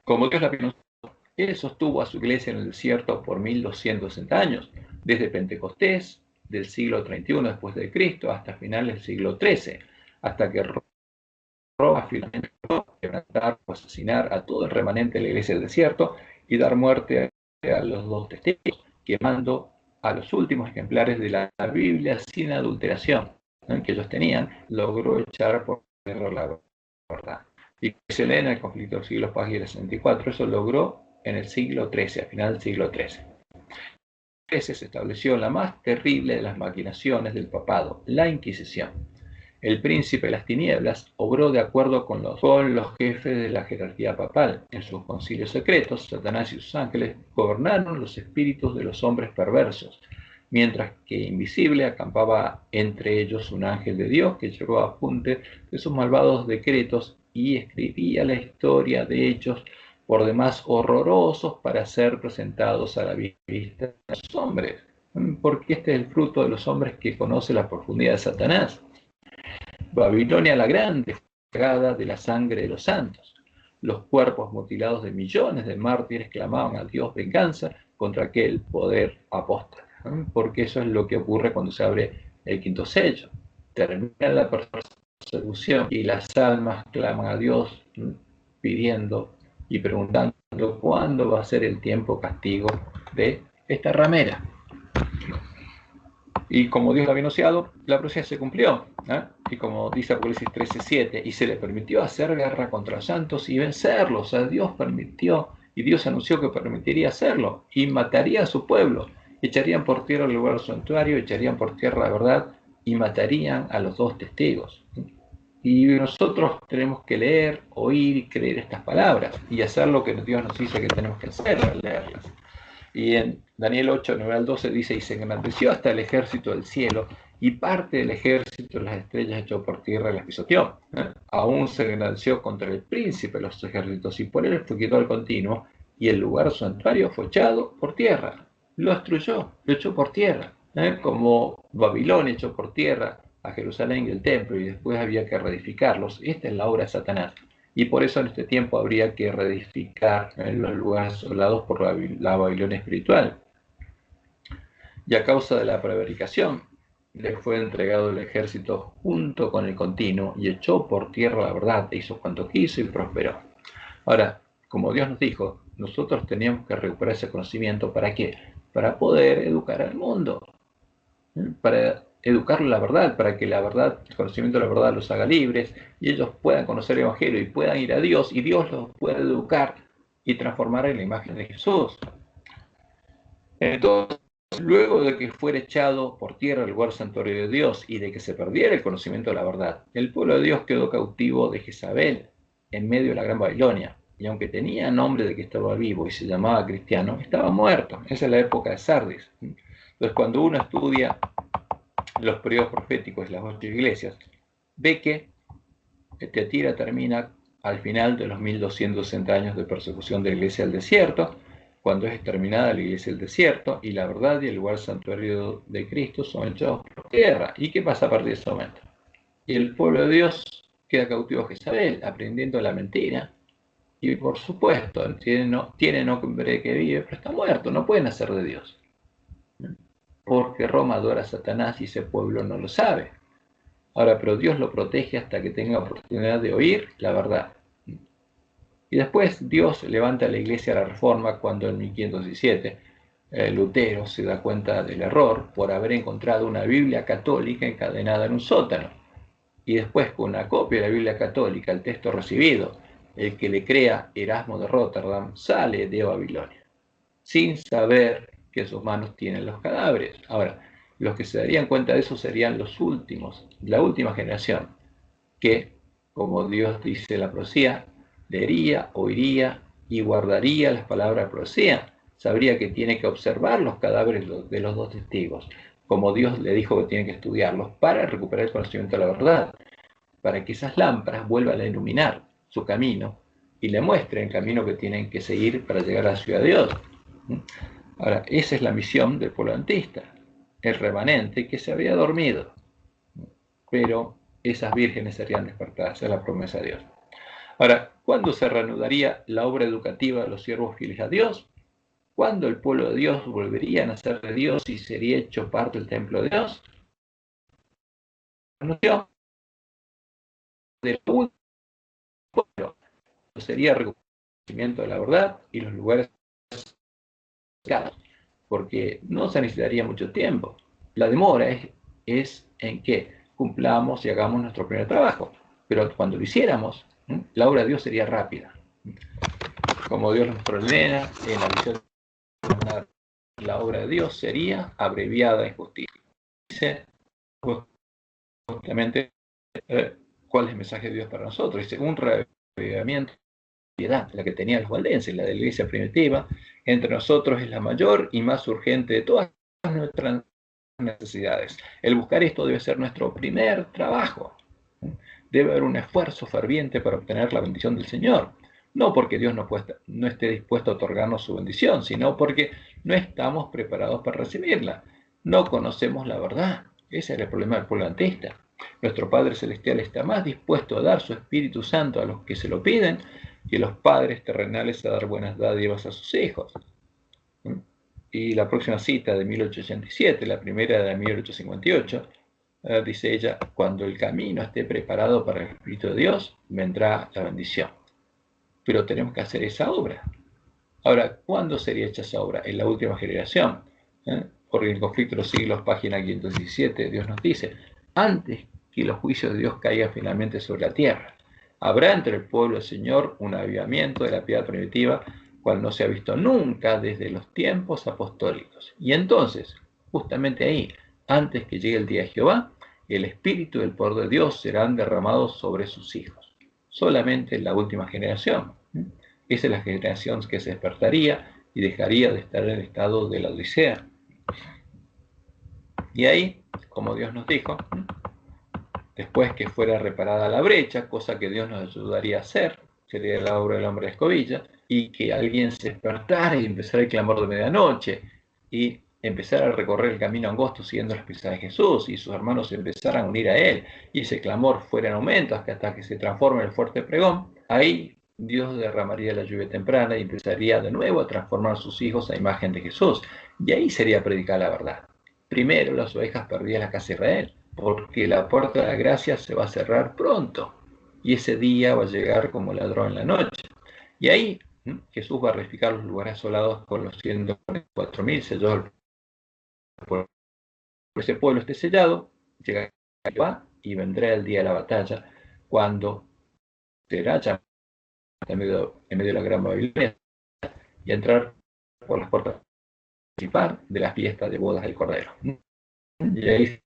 Como Dios la vino, Él sostuvo a su iglesia en el desierto por 1260 años, desde Pentecostés del siglo 31 después de Cristo hasta finales del siglo 13, hasta que Roma finalmente logró quebrantar o asesinar a todo el remanente de la iglesia del desierto y dar muerte a los dos testigos, quemando a los últimos ejemplares de la Biblia sin adulteración que ellos tenían, logró echar por tierra la verdad. Y se lee en el conflicto del siglo página 64, eso logró en el siglo XIII, a final del siglo XIII. Se estableció la más terrible de las maquinaciones del papado, la Inquisición. El príncipe de las tinieblas obró de acuerdo con los jefes de la jerarquía papal. En sus concilios secretos, Satanás y sus ángeles gobernaron los espíritus de los hombres perversos, mientras que invisible acampaba entre ellos un ángel de Dios que llevó apunte de sus malvados decretos y escribía la historia de hechos por demás horrorosos para ser presentados a la vista de los hombres, porque este es el fruto de los hombres que conoce la profundidad de Satanás. Babilonia la Grande fue plagada de la sangre de los santos. Los cuerpos mutilados de millones de mártires clamaban a Dios venganza contra aquel poder apóstata, porque eso es lo que ocurre cuando se abre el quinto sello. Termina la persecución y las almas claman a Dios pidiendo y preguntando cuándo va a ser el tiempo castigo de esta ramera. Y como Dios lo había anunciado, la profecía se cumplió. Y como dice Apocalipsis 13:7, y se le permitió hacer guerra contra los santos y vencerlos. O sea, Dios permitió y Dios anunció que permitiría hacerlo y mataría a su pueblo. Echarían por tierra el lugar del santuario, echarían por tierra la verdad y matarían a los dos testigos. Y nosotros tenemos que leer, oír y creer estas palabras y hacer lo que Dios nos dice que tenemos que hacer, leerlas. Y en Daniel 8, 9 al 12 dice, y se engrandeció hasta el ejército del cielo, y parte del ejército de las estrellas echó por tierra y las pisoteó. Aún se engrandeció contra el príncipe de los ejércitos, y por él fue quitado el continuo, y el lugar santuario fue echado por tierra. Lo destruyó, lo echó por tierra. Como Babilonia echó por tierra a Jerusalén y el templo, y después había que reedificarlos. Esta es la obra de Satanás. Y por eso en este tiempo habría que reedificar los lugares asolados por la Babilonia espiritual. Y a causa de la prevaricación, le fue entregado el ejército junto con el continuo y echó por tierra la verdad, e hizo cuanto quiso y prosperó. Ahora, como Dios nos dijo, nosotros teníamos que recuperar ese conocimiento. ¿Para qué? Para poder educar al mundo. Para educarlo en la verdad, para que la verdad, el conocimiento de la verdad los haga libres y ellos puedan conocer el Evangelio y puedan ir a Dios y Dios los pueda educar y transformar en la imagen de Jesús. Entonces, luego de que fuera echado por tierra el lugar santuario de Dios y de que se perdiera el conocimiento de la verdad, el pueblo de Dios quedó cautivo de Jezabel en medio de la gran Babilonia. Y aunque tenía nombre de que estaba vivo y se llamaba cristiano, estaba muerto. Esa es la época de Sardis. Entonces, cuando uno estudia los periodos proféticos de las 8 iglesias, ve que Tiatira termina al final de los 1260 años de persecución de la iglesia del desierto, cuando es exterminada la iglesia del desierto, y la verdad y el lugar santuario de Cristo son echados por tierra. ¿Y qué pasa a partir de ese momento? Y el pueblo de Dios queda cautivo a Jezabel, aprendiendo la mentira. Y por supuesto, tiene nombre que vive, pero está muerto, no puede nacer de Dios. Porque Roma adora a Satanás y ese pueblo no lo sabe. Ahora, pero Dios lo protege hasta que tenga oportunidad de oír la verdad. Y después Dios levanta a la iglesia a la Reforma cuando en 1517 Lutero se da cuenta del error por haber encontrado una Biblia católica encadenada en un sótano. Y después, con una copia de la Biblia católica, el texto recibido, el que le crea Erasmo de Rotterdam, sale de Babilonia, sin saber que en sus manos tienen los cadáveres. Ahora, los que se darían cuenta de eso serían los últimos, la última generación, que, como Dios dice en la profecía, leería, oiría y guardaría las palabras de la profecía. Sabría que tiene que observar los cadáveres de los dos testigos, como Dios le dijo que tiene que estudiarlos para recuperar el conocimiento de la verdad, para que esas lámparas vuelvan a iluminar su camino y le muestren el camino que tienen que seguir para llegar a la ciudad de Dios. Ahora, esa es la misión del pueblo adventista, el remanente que se había dormido, pero esas vírgenes serían despertadas, esa es la promesa de Dios. Ahora, ¿cuándo se reanudaría la obra educativa de los siervos fieles a Dios? ¿Cuándo el pueblo de Dios volvería a nacer de Dios y sería hecho parte del templo de Dios? Del pueblo sería el reconocimiento de la verdad y los lugares porque no se necesitaría mucho tiempo. La demora es en que cumplamos y hagamos nuestro primer trabajo, pero cuando lo hiciéramos, la obra de Dios sería rápida. Como Dios lo mostró en Elena, en la visión, la obra de Dios sería abreviada en justicia. Dice justamente cuál es el mensaje de Dios para nosotros. Dice, un reavivamiento de piedad, la que tenían los valdenses, la de la iglesia primitiva, entre nosotros es la mayor y más urgente de todas nuestras necesidades. El buscar esto debe ser nuestro primer trabajo. Debe haber un esfuerzo ferviente para obtener la bendición del Señor. No porque Dios no esté dispuesto a otorgarnos su bendición, sino porque no estamos preparados para recibirla. No conocemos la verdad. Ese es el problema del pueblo adventista. Nuestro Padre Celestial está más dispuesto a dar su Espíritu Santo a los que se lo piden que los padres terrenales a dar buenas dádivas a sus hijos. Y la próxima cita de 1887, la primera de 1858, dice ella, cuando el camino esté preparado para el Espíritu de Dios, vendrá la bendición. Pero tenemos que hacer esa obra. Ahora, ¿cuándo sería hecha esa obra? En la última generación. Porque en el conflicto de los siglos, página 517, Dios nos dice, antes que los juicios de Dios caigan finalmente sobre la tierra, habrá entre el pueblo del Señor un avivamiento de la piedad primitiva, cual no se ha visto nunca desde los tiempos apostólicos. Y entonces, justamente ahí, antes que llegue el día de Jehová, el Espíritu y el poder de Dios serán derramados sobre sus hijos. Solamente en la última generación. Esa es la generación que se despertaría y dejaría de estar en el estado de la Odisea. Y ahí, como Dios nos dijo, después que fuera reparada la brecha, cosa que Dios nos ayudaría a hacer, sería la obra del hombre de escobilla, y que alguien se despertara y empezara el clamor de medianoche, y empezara a recorrer el camino angosto siguiendo las pisadas de Jesús, y sus hermanos se empezaran a unir a él, y ese clamor fuera en aumento hasta que se transforme en el fuerte pregón, ahí Dios derramaría la lluvia temprana y empezaría de nuevo a transformar a sus hijos a imagen de Jesús, y ahí sería predicada la verdad. Primero las ovejas perdidas la casa de Israel, porque la puerta de la gracia se va a cerrar pronto, y ese día va a llegar como ladrón en la noche. Y ahí Jesús va a reificar los lugares asolados con los 144.000 sellados. Por ese pueblo esté sellado, llegará Jehová y vendrá el día de la batalla, cuando será llamado en medio de la gran Babilonia y entrar por las puertas principales de la fiesta de bodas del Cordero. Y ahí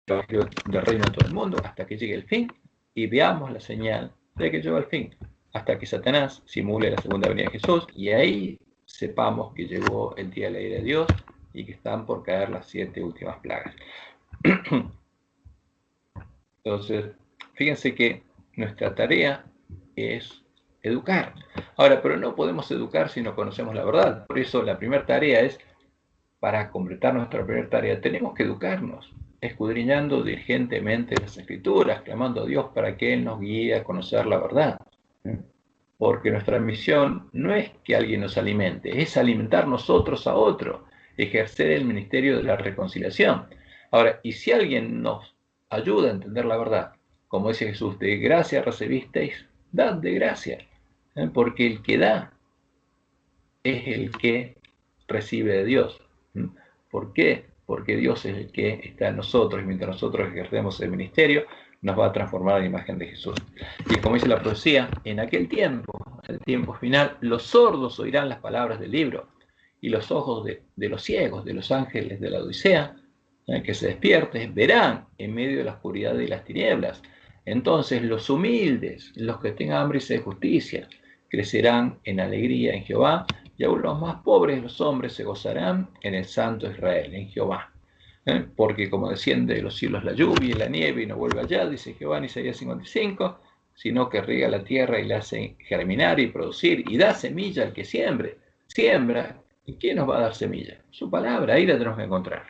del reino de todo el mundo hasta que llegue el fin y veamos la señal de que llegó el fin, hasta que Satanás simule la segunda venida de Jesús y ahí sepamos que llegó el día de la ira de Dios y que están por caer las 7 últimas plagas. Entonces, fíjense que nuestra tarea es educar. Ahora, pero no podemos educar si no conocemos la verdad. Por eso la primera tarea es, para completar nuestra primera tarea, tenemos que educarnos. escudriñando diligentemente las Escrituras, clamando a Dios para que Él nos guíe a conocer la verdad. Porque nuestra misión no es que alguien nos alimente, es alimentar nosotros a otro, ejercer el ministerio de la reconciliación. Ahora, y si alguien nos ayuda a entender la verdad, como dice Jesús, de gracia recibisteis, dad de gracia, porque el que da es el que recibe de Dios. ¿Por qué? Porque Dios es el que está en nosotros, y mientras nosotros ejercemos el ministerio, nos va a transformar a la imagen de Jesús. Y como dice la profecía, en aquel tiempo, el tiempo final, los sordos oirán las palabras del libro, y los ojos de los ciegos, de los ángeles de la Odisea, que se despierten, verán en medio de la oscuridad y las tinieblas. Entonces los humildes, los que tengan hambre y sed de justicia, crecerán en alegría en Jehová, y aún los más pobres de los hombres se gozarán en el Santo Israel, en Jehová. Porque como desciende de los cielos la lluvia y la nieve y no vuelve allá, dice Jehová en Isaías 55, sino que riega la tierra y la hace germinar y producir, y da semilla al que siembra. ¿Y quién nos va a dar semilla? Su palabra, ahí la tenemos que encontrar.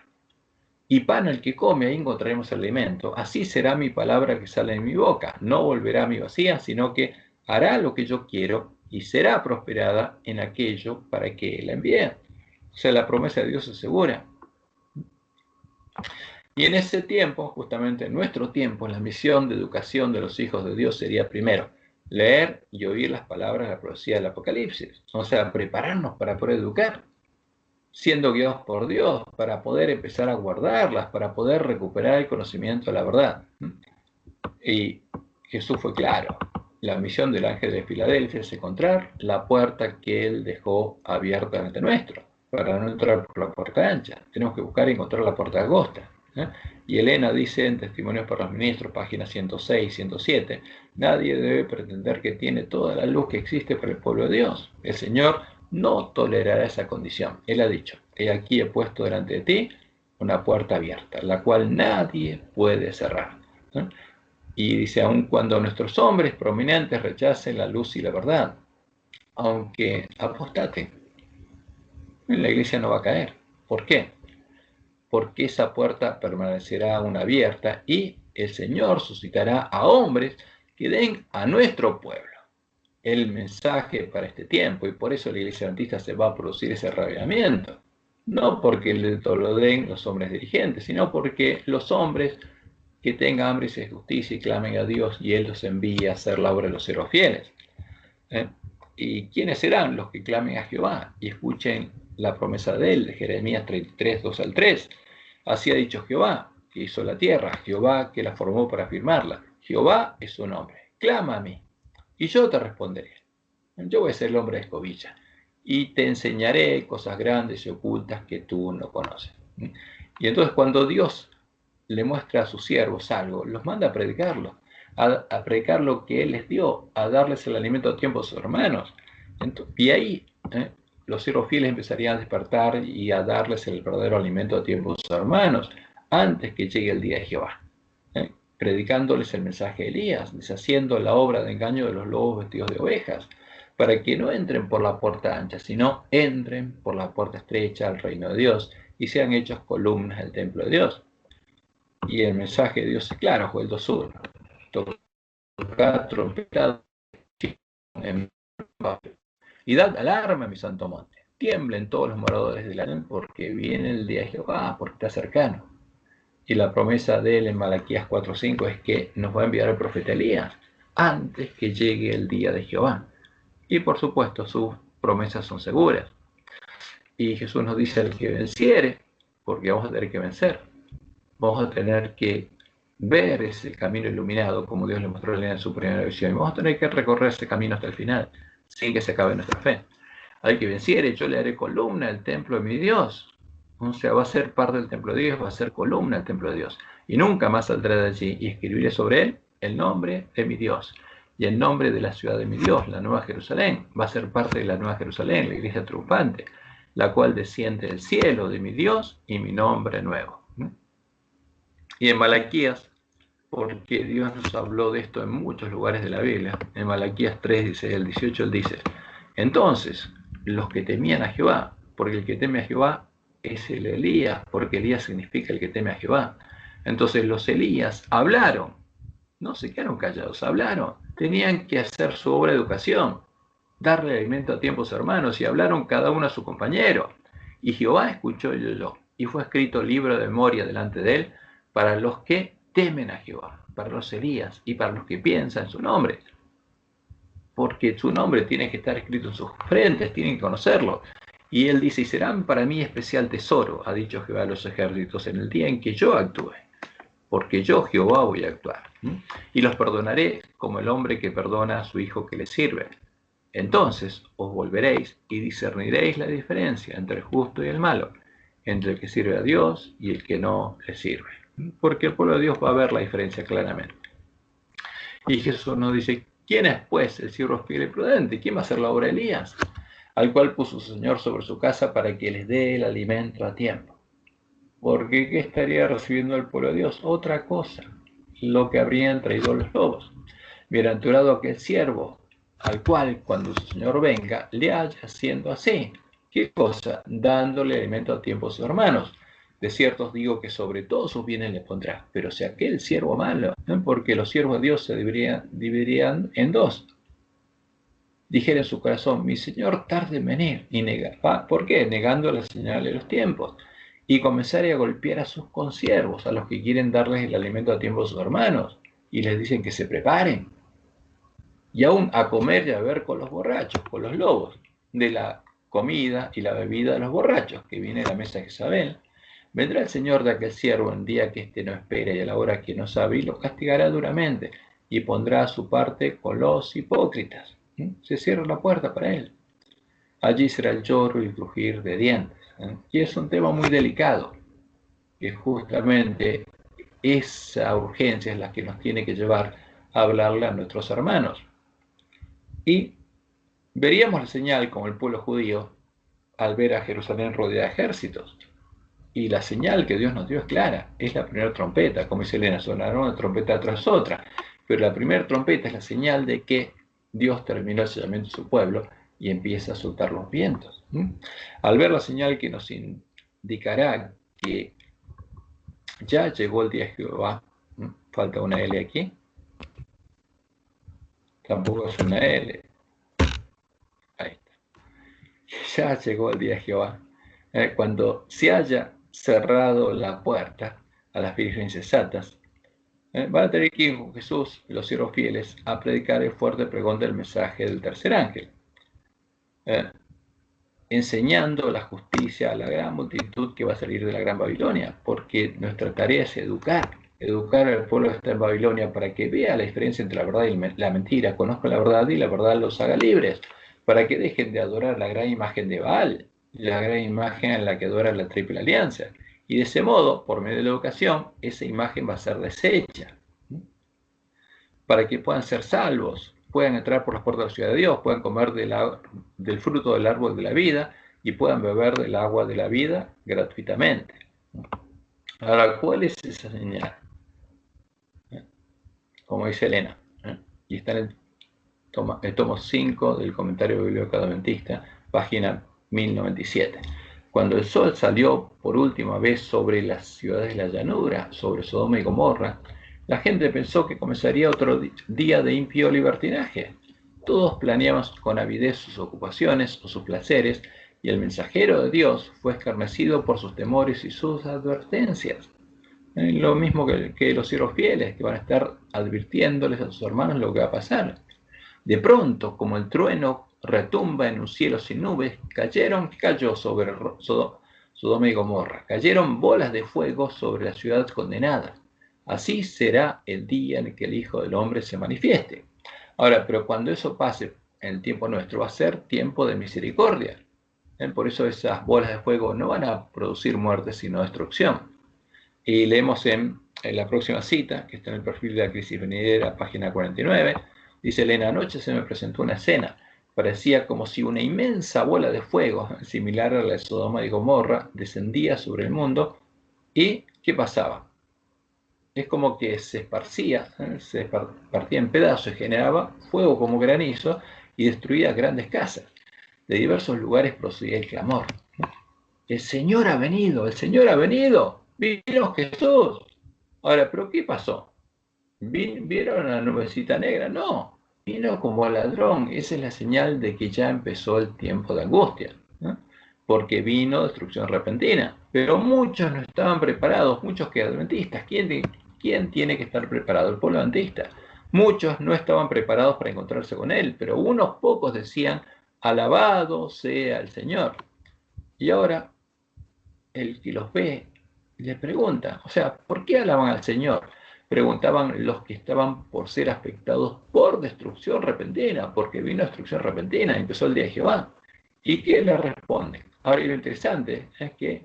Y pan al que come, ahí encontraremos el alimento. Así será mi palabra que sale de mi boca. No volverá a mi vacía, sino que hará lo que yo quiero y será prosperada en aquello para que la envíe. O sea, la promesa de Dios es segura. Y en ese tiempo, justamente en nuestro tiempo, la misión de educación de los hijos de Dios sería primero leer y oír las palabras de la profecía del Apocalipsis. O sea, prepararnos para poder educar, siendo guiados por Dios, para poder empezar a guardarlas, para poder recuperar el conocimiento de la verdad. Y Jesús fue claro. La misión del ángel de Filadelfia es encontrar la puerta que Él dejó abierta ante nuestro, para no entrar por la puerta ancha. Tenemos que buscar y encontrar la puerta angosta. Y Elena dice en Testimonios para los Ministros, páginas 106 y 107, nadie debe pretender que tiene toda la luz que existe para el pueblo de Dios. El Señor no tolerará esa condición. Él ha dicho, he aquí he puesto delante de ti una puerta abierta, la cual nadie puede cerrar. Y dice, aun cuando nuestros hombres prominentes rechacen la luz y la verdad, aunque apostaten, la iglesia no va a caer. ¿Por qué? Porque esa puerta permanecerá aún abierta y el Señor suscitará a hombres que den a nuestro pueblo el mensaje para este tiempo, y por eso la iglesia adventista se va a producir ese arrebatamiento. No porque lo den los hombres dirigentes, sino porque los hombres que tengan hambre y sed de justicia y clamen a Dios, y Él los envía a hacer la obra de los siervos fieles. ¿Y quiénes serán los que clamen a Jehová y escuchen la promesa de Él, de Jeremías 33, 2 al 3? Así ha dicho Jehová, que hizo la tierra, Jehová que la formó para firmarla. Jehová es su nombre. Clama a mí, y yo te responderé. Yo voy a ser el hombre de escobilla, y te enseñaré cosas grandes y ocultas que tú no conoces. Y entonces cuando Dios le muestra a sus siervos algo, los manda a predicarlo, a predicar lo que Él les dio, a darles el alimento a tiempo a sus hermanos. Y ahí los siervos fieles empezarían a despertar y a darles el verdadero alimento a tiempo a sus hermanos, antes que llegue el día de Jehová, predicándoles el mensaje de Elías, deshaciendo la obra de engaño de los lobos vestidos de ovejas, para que no entren por la puerta ancha, sino entren por la puerta estrecha al reino de Dios y sean hechos columnas del templo de Dios. Y el mensaje de Dios es claro, Joel 2:1. Tocad trompeta y dad alarma a mi santo monte. Tiemblen todos los moradores del land, porque viene el día de Jehová, porque está cercano. Y la promesa de él en Malaquías 4:5 es que nos va a enviar el profeta Elías antes que llegue el día de Jehová. Y por supuesto sus promesas son seguras. Y Jesús nos dice al que venciere, porque vamos a tener que vencer. Vamos a tener que ver ese camino iluminado, como Dios le mostró a Elena en su primera visión. Y vamos a tener que recorrer ese camino hasta el final, sin que se acabe nuestra fe. Al que venciere, yo le haré columna del templo de mi Dios. O sea, va a ser parte del templo de Dios, va a ser columna del templo de Dios. Y nunca más saldrá de allí. Y escribiré sobre él el nombre de mi Dios y el nombre de la ciudad de mi Dios, la Nueva Jerusalén. Va a ser parte de la Nueva Jerusalén, la iglesia triunfante, la cual desciende del cielo de mi Dios y mi nombre nuevo. Y en Malaquías, porque Dios nos habló de esto en muchos lugares de la Biblia, en Malaquías 3, dice, el 18, él dice, entonces, los que temían a Jehová, porque el que teme a Jehová es el Elías, porque Elías significa el que teme a Jehová, Entonces los Elías hablaron, no se quedaron callados, hablaron. Tenían que hacer su obra de educación, darle alimento a tiempo a sus hermanos, y hablaron cada uno a su compañero. Y Jehová escuchó y oyó, y fue escrito libro de memoria delante de él para los que temen a Jehová, para los Elías y para los que piensan en su nombre. Porque su nombre tiene que estar escrito en sus frentes, tienen que conocerlo. Y él dice, y serán para mí especial tesoro, ha dicho Jehová de los ejércitos, en el día en que yo actúe, porque yo Jehová voy a actuar. Y los perdonaré como el hombre que perdona a su hijo que le sirve. Entonces os volveréis y discerniréis la diferencia entre el justo y el malo, entre el que sirve a Dios y el que no le sirve. Porque el pueblo de Dios va a ver la diferencia claramente. Y Jesús nos dice, ¿quién es pues el siervo fiel y prudente? ¿Quién va a hacer la obra de Elías? Al cual puso su Señor sobre su casa para que les dé el alimento a tiempo. Porque ¿qué estaría recibiendo el pueblo de Dios? Otra cosa, lo que habrían traído los lobos. Bienaventurado aquel siervo, al cual cuando su Señor venga, le haya haciendo así. ¿Qué cosa? Dándole alimento a tiempo a sus hermanos. De cierto os digo que sobre todos sus bienes le pondrá. Pero si aquel siervo malo, porque los siervos de Dios se dividirían en dos, dijera en su corazón, mi Señor tarde en venir, y negará. ¿Por qué? Negando la señal de los tiempos. Y comenzaré a golpear a sus consiervos, a los que quieren darles el alimento a tiempo a sus hermanos, y les dicen que se preparen. Y aún a comer y a beber con los borrachos, con los lobos, de la comida y la bebida de los borrachos, que viene a la mesa de Jezabel. Vendrá el Señor de aquel siervo en día que éste no espera y a la hora que no sabe, y los castigará duramente, y pondrá a su parte con los hipócritas. Se cierra la puerta para él. Allí será el lloro y el crujir de dientes. Y es un tema muy delicado, que justamente esa urgencia es la que nos tiene que llevar a hablarle a nuestros hermanos. Y veríamos la señal como el pueblo judío al ver a Jerusalén rodeada de ejércitos. Y la señal que Dios nos dio es clara, es la primera trompeta, como dice Elena, sonará una trompeta tras otra, pero la primera trompeta es la señal de que Dios terminó el sellamiento de su pueblo y empieza a soltar los vientos. Al ver la señal que nos indicará que ya llegó el día de Jehová, falta una L aquí, tampoco es una L, ahí está, ya llegó el día de Jehová, cuando se haya cerrado la puerta a las vírgenes insensatas, van a tener que ir con Jesús y los siervos fieles a predicar el fuerte pregón del mensaje del tercer ángel, enseñando la justicia a la gran multitud que va a salir de la gran Babilonia, porque nuestra tarea es educar al pueblo que está en Babilonia para que vea la diferencia entre la verdad y la mentira, conozca la verdad y la verdad los haga libres, para que dejen de adorar la gran imagen de Baal, la gran imagen en la que adora la Triple Alianza. Y de ese modo, por medio de la educación, esa imagen va a ser deshecha, para que puedan ser salvos, puedan entrar por las puertas de la ciudad de Dios, puedan comer del fruto del árbol de la vida y puedan beber del agua de la vida gratuitamente. Ahora, ¿cuál es esa señal? Como dice Elena, y está en el tomo 5 del Comentario Bíblico Adventista, página 1097. Cuando el sol salió por última vez sobre las ciudades de la llanura, sobre Sodoma y Gomorra, la gente pensó que comenzaría otro día de impío libertinaje. Todos planeaban con avidez sus ocupaciones o sus placeres, y el mensajero de Dios fue escarnecido por sus temores y sus advertencias. Lo mismo que los siervos fieles, que van a estar advirtiéndoles a sus hermanos lo que va a pasar. De pronto, como el trueno retumba en un cielo sin nubes, cayó sobre Sodoma y Gomorra. Cayeron bolas de fuego sobre la ciudad condenada. Así será el día en que el Hijo del Hombre se manifieste. Ahora, pero cuando eso pase en el tiempo nuestro, va a ser tiempo de misericordia. Por eso esas bolas de fuego no van a producir muerte, sino destrucción. Y leemos en la próxima cita, que está en el perfil de la crisis venidera, página 49, dice Elena, anoche se me presentó una escena. Parecía como si una inmensa bola de fuego, similar a la de Sodoma y Gomorra, descendía sobre el mundo. ¿Y qué pasaba? Es como que se esparcía, se partía en pedazos, generaba fuego como granizo y destruía grandes casas. De diversos lugares procedía el clamor. ¡El Señor ha venido! ¡El Señor ha venido! ¡Vino Jesús! Ahora, ¿pero qué pasó? ¿Vieron la nubecita negra? No, vino como ladrón. Esa es la señal de que ya empezó el tiempo de angustia, ¿no? Porque vino destrucción repentina. Pero muchos no estaban preparados, muchos que adventistas. ¿Quién tiene que estar preparado? El pueblo adventista. Muchos no estaban preparados para encontrarse con él, pero unos pocos decían, alabado sea el Señor. Y ahora el que los ve le pregunta, o sea, ¿por qué alaban al Señor? Preguntaban los que estaban por ser afectados por destrucción repentina, porque vino destrucción repentina, empezó el día de Jehová. ¿Y qué le responden? Ahora, lo interesante es que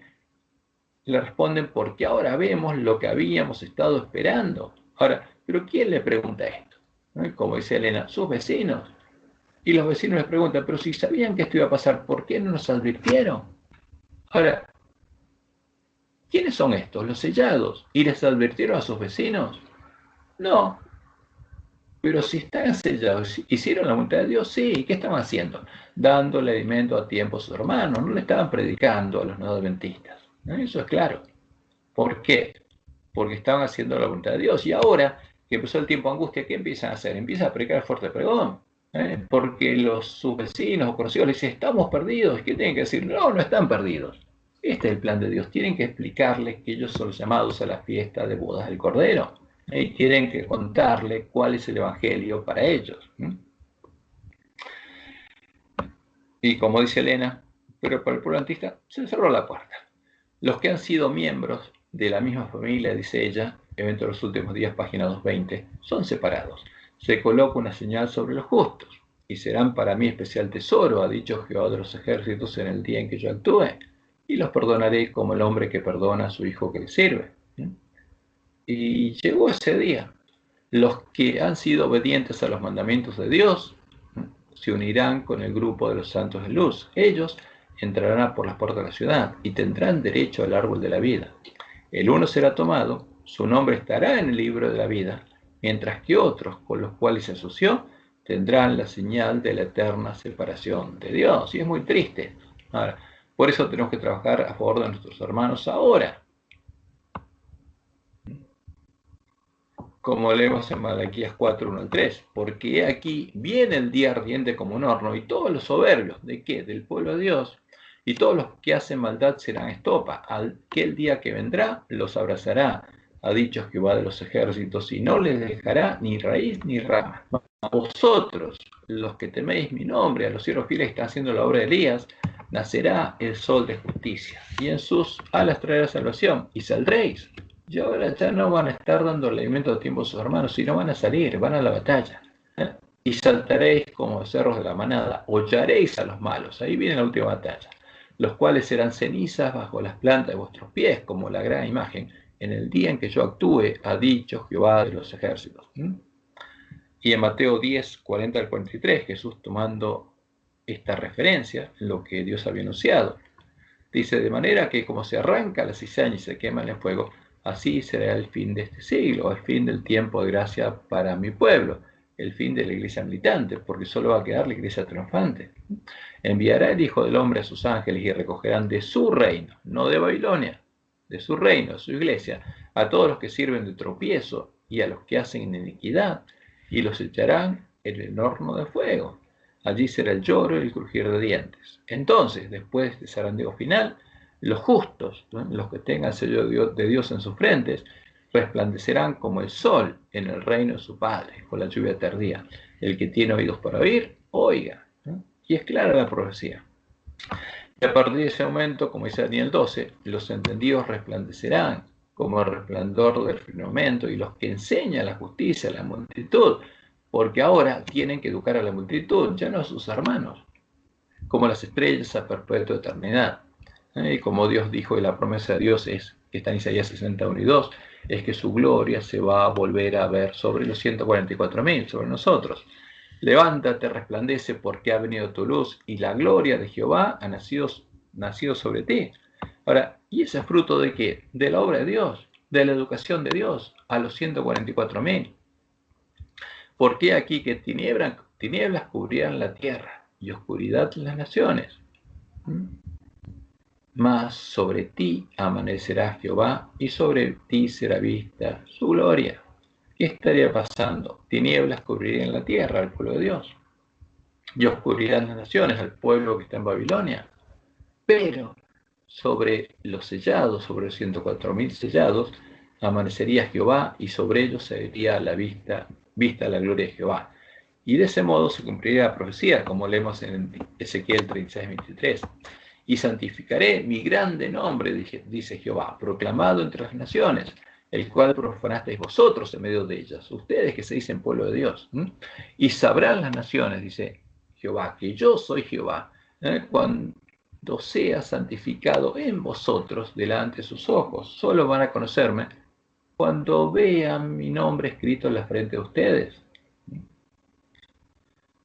le responden porque ahora vemos lo que habíamos estado esperando. Ahora, ¿pero quién le pregunta esto? ¿No? Como dice Elena, sus vecinos. Y los vecinos les preguntan, pero si sabían que esto iba a pasar, ¿por qué no nos advirtieron? Ahora, ¿quiénes son estos? Los sellados. ¿Y les advirtieron a sus vecinos? No, pero si están sellados, ¿hicieron la voluntad de Dios? Sí. ¿Qué estaban haciendo? Dándole alimento a tiempo a sus hermanos. No le estaban predicando a los no adventistas. ¿No? Eso es claro. ¿Por qué? Porque estaban haciendo la voluntad de Dios. Y ahora que empezó el tiempo de angustia, ¿qué empiezan a hacer? Empiezan a predicar el fuerte pregón. Porque sus vecinos o conocidos les dicen, estamos perdidos. ¿Qué tienen que decir? No, no están perdidos. Este es el plan de Dios. Tienen que explicarles que ellos son llamados a la fiesta de bodas del Cordero. Y tienen que contarle cuál es el Evangelio para ellos. Y como dice Elena, pero para el pueblo adventista se cerró la puerta. Los que han sido miembros de la misma familia, dice ella, Evento de los Últimos Días, página 220, son separados. Se coloca una señal sobre los justos, y serán para mí especial tesoro, ha dicho Jehová de los ejércitos en el día en que yo actúe, y los perdonaré como el hombre que perdona a su hijo que le sirve. Y llegó ese día. Los que han sido obedientes a los mandamientos de Dios se unirán con el grupo de los santos de luz. Ellos entrarán por las puertas de la ciudad y tendrán derecho al árbol de la vida. El uno será tomado, su nombre estará en el libro de la vida, mientras que otros con los cuales se asoció tendrán la señal de la eterna separación de Dios. Y es muy triste. Ahora, por eso tenemos que trabajar a favor de nuestros hermanos ahora. Como leemos en Malaquías 4, 1 al 3, porque aquí viene el día ardiente como un horno, y todos los soberbios, ¿de qué? Del pueblo de Dios, y todos los que hacen maldad serán estopa. Aquel día que vendrá los abrazará, ha dicho Jehová de los ejércitos, y no les dejará ni raíz ni rama. A vosotros, los que teméis mi nombre, a los siervos fieles que están haciendo la obra de Elías, nacerá el sol de justicia, y en sus alas traerá salvación, y saldréis. Y ahora ya no van a estar dando alimento a tiempo a sus hermanos, sino van a salir, van a la batalla. Y saltaréis como cerros de la manada, hollaréis a los malos. Ahí viene la última batalla. Los cuales serán cenizas bajo las plantas de vuestros pies, como la gran imagen, en el día en que yo actúe, ha dicho Jehová de los ejércitos. Y en Mateo 10, 40 al 43, Jesús tomando esta referencia, lo que Dios había anunciado, dice, de manera que como se arranca la cizaña y se quema en el fuego, así será el fin de este siglo, el fin del tiempo de gracia para mi pueblo, el fin de la iglesia militante, porque solo va a quedar la iglesia triunfante. Enviará el Hijo del Hombre a sus ángeles y recogerán de su reino, no de Babilonia, de su reino, de su iglesia, a todos los que sirven de tropiezo y a los que hacen iniquidad, y los echarán en el horno de fuego. Allí será el lloro y el crujir de dientes. Entonces, después de este zarandeo final, los justos, ¿no? Los que tengan sello de Dios en sus frentes, resplandecerán como el sol en el reino de su Padre, con la lluvia tardía. El que tiene oídos para oír, oiga. ¿No? Y es clara la profecía. Y a partir de ese momento, como dice Daniel 12, los entendidos resplandecerán como el resplandor del firmamento, y los que enseñan la justicia a la multitud, porque ahora tienen que educar a la multitud, ya no a sus hermanos, como las estrellas a perpetua eternidad. Y como Dios dijo, y la promesa de Dios es, que está en Isaías 61 y 2, es que su gloria se va a volver a ver sobre los 144.000, sobre nosotros. Levántate, resplandece, porque ha venido tu luz, y la gloria de Jehová ha nacido sobre ti. Ahora, ¿y ese es fruto de qué? De la obra de Dios, de la educación de Dios, a los 144.000. Porque aquí que tinieblas cubrían la tierra, y oscuridad las naciones. Mas sobre ti amanecerá Jehová, y sobre ti será vista su gloria. ¿Qué estaría pasando? Tinieblas cubrirían la tierra al pueblo de Dios, y oscuridad las naciones al pueblo que está en Babilonia. Pero sobre los sellados, sobre los 104.000 sellados, amanecería Jehová, y sobre ellos sería vista la gloria de Jehová. Y de ese modo se cumpliría la profecía, como leemos en Ezequiel 36:23. Y santificaré mi grande nombre, dice Jehová, proclamado entre las naciones, el cual profanasteis vosotros en medio de ellas, ustedes que se dicen pueblo de Dios. Y sabrán las naciones, dice Jehová, que yo soy Jehová, cuando sea santificado en vosotros delante de sus ojos. Solo van a conocerme cuando vean mi nombre escrito en la frente de ustedes.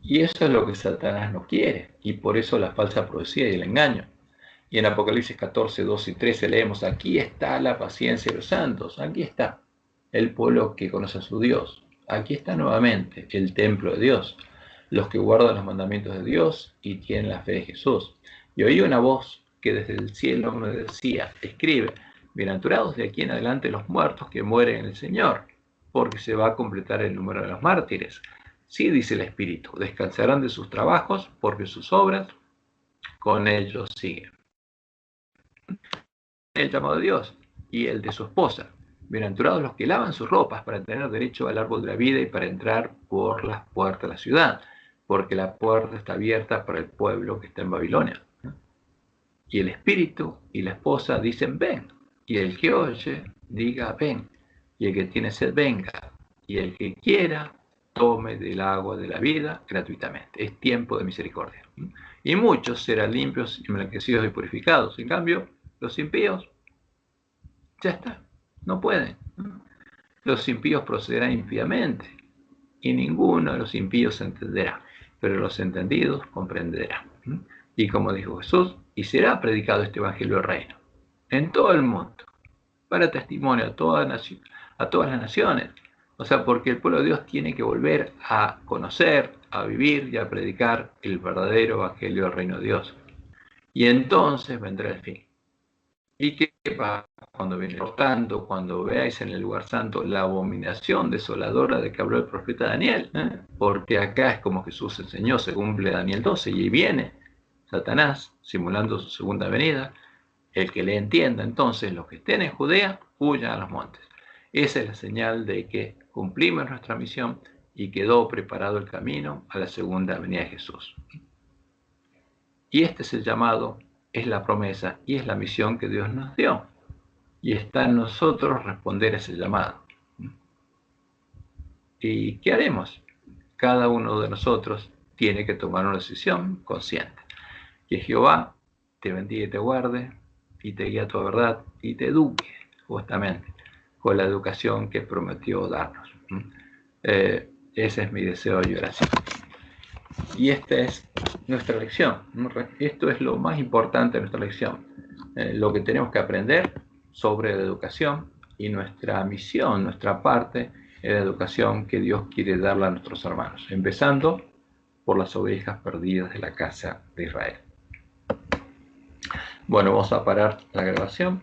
Y eso es lo que Satanás no quiere, y por eso la falsa profecía y el engaño. Y en Apocalipsis 14, 12 y 13 leemos, aquí está la paciencia de los santos, aquí está el pueblo que conoce a su Dios, aquí está nuevamente el templo de Dios, los que guardan los mandamientos de Dios y tienen la fe de Jesús. Y oí una voz que desde el cielo me decía, escribe, bienaventurados de aquí en adelante los muertos que mueren en el Señor, porque se va a completar el número de los mártires. Sí, dice el Espíritu, descansarán de sus trabajos, porque sus obras con ellos siguen. El llamado de Dios y el de su esposa. Bienaventurados los que lavan sus ropas para tener derecho al árbol de la vida y para entrar por las puertas de la ciudad, porque la puerta está abierta para el pueblo que está en Babilonia. Y el espíritu y la esposa dicen ven, y el que oye diga ven, y el que tiene sed venga, y el que quiera tome del agua de la vida gratuitamente. Es tiempo de misericordia. Y muchos serán limpios y emblanquecidos y purificados. En cambio, los impíos, ya está, no pueden. Los impíos procederán impíamente, y ninguno de los impíos entenderá, pero los entendidos comprenderán. Y como dijo Jesús, y será predicado este evangelio del reino en todo el mundo, para testimonio a todas las naciones. O sea, porque el pueblo de Dios tiene que volver a conocer, a vivir y a predicar el verdadero evangelio del reino de Dios. Y entonces vendrá el fin. ¿Y qué pasa cuando viene? Por tanto, cuando veáis en el lugar santo la abominación desoladora de que habló el profeta Daniel, porque acá es como Jesús enseñó, se cumple Daniel 12, y viene Satanás simulando su segunda venida. El que le entienda, entonces, los que estén en Judea, huyan a los montes. Esa es la señal de que cumplimos nuestra misión y quedó preparado el camino a la segunda venida de Jesús. Y este es el llamado, es la promesa y es la misión que Dios nos dio. Y está en nosotros responder a ese llamado. ¿Y qué haremos? Cada uno de nosotros tiene que tomar una decisión consciente. Que Jehová te bendiga y te guarde, y te guíe a toda verdad, y te eduque justamente con la educación que prometió darnos. Ese es mi deseo y oración. Y esta es nuestra lección. Esto es lo más importante de nuestra lección. Lo que tenemos que aprender sobre la educación y nuestra misión, nuestra parte es la educación que Dios quiere darle a nuestros hermanos, empezando por las ovejas perdidas de la casa de Israel. Bueno, vamos a parar la grabación.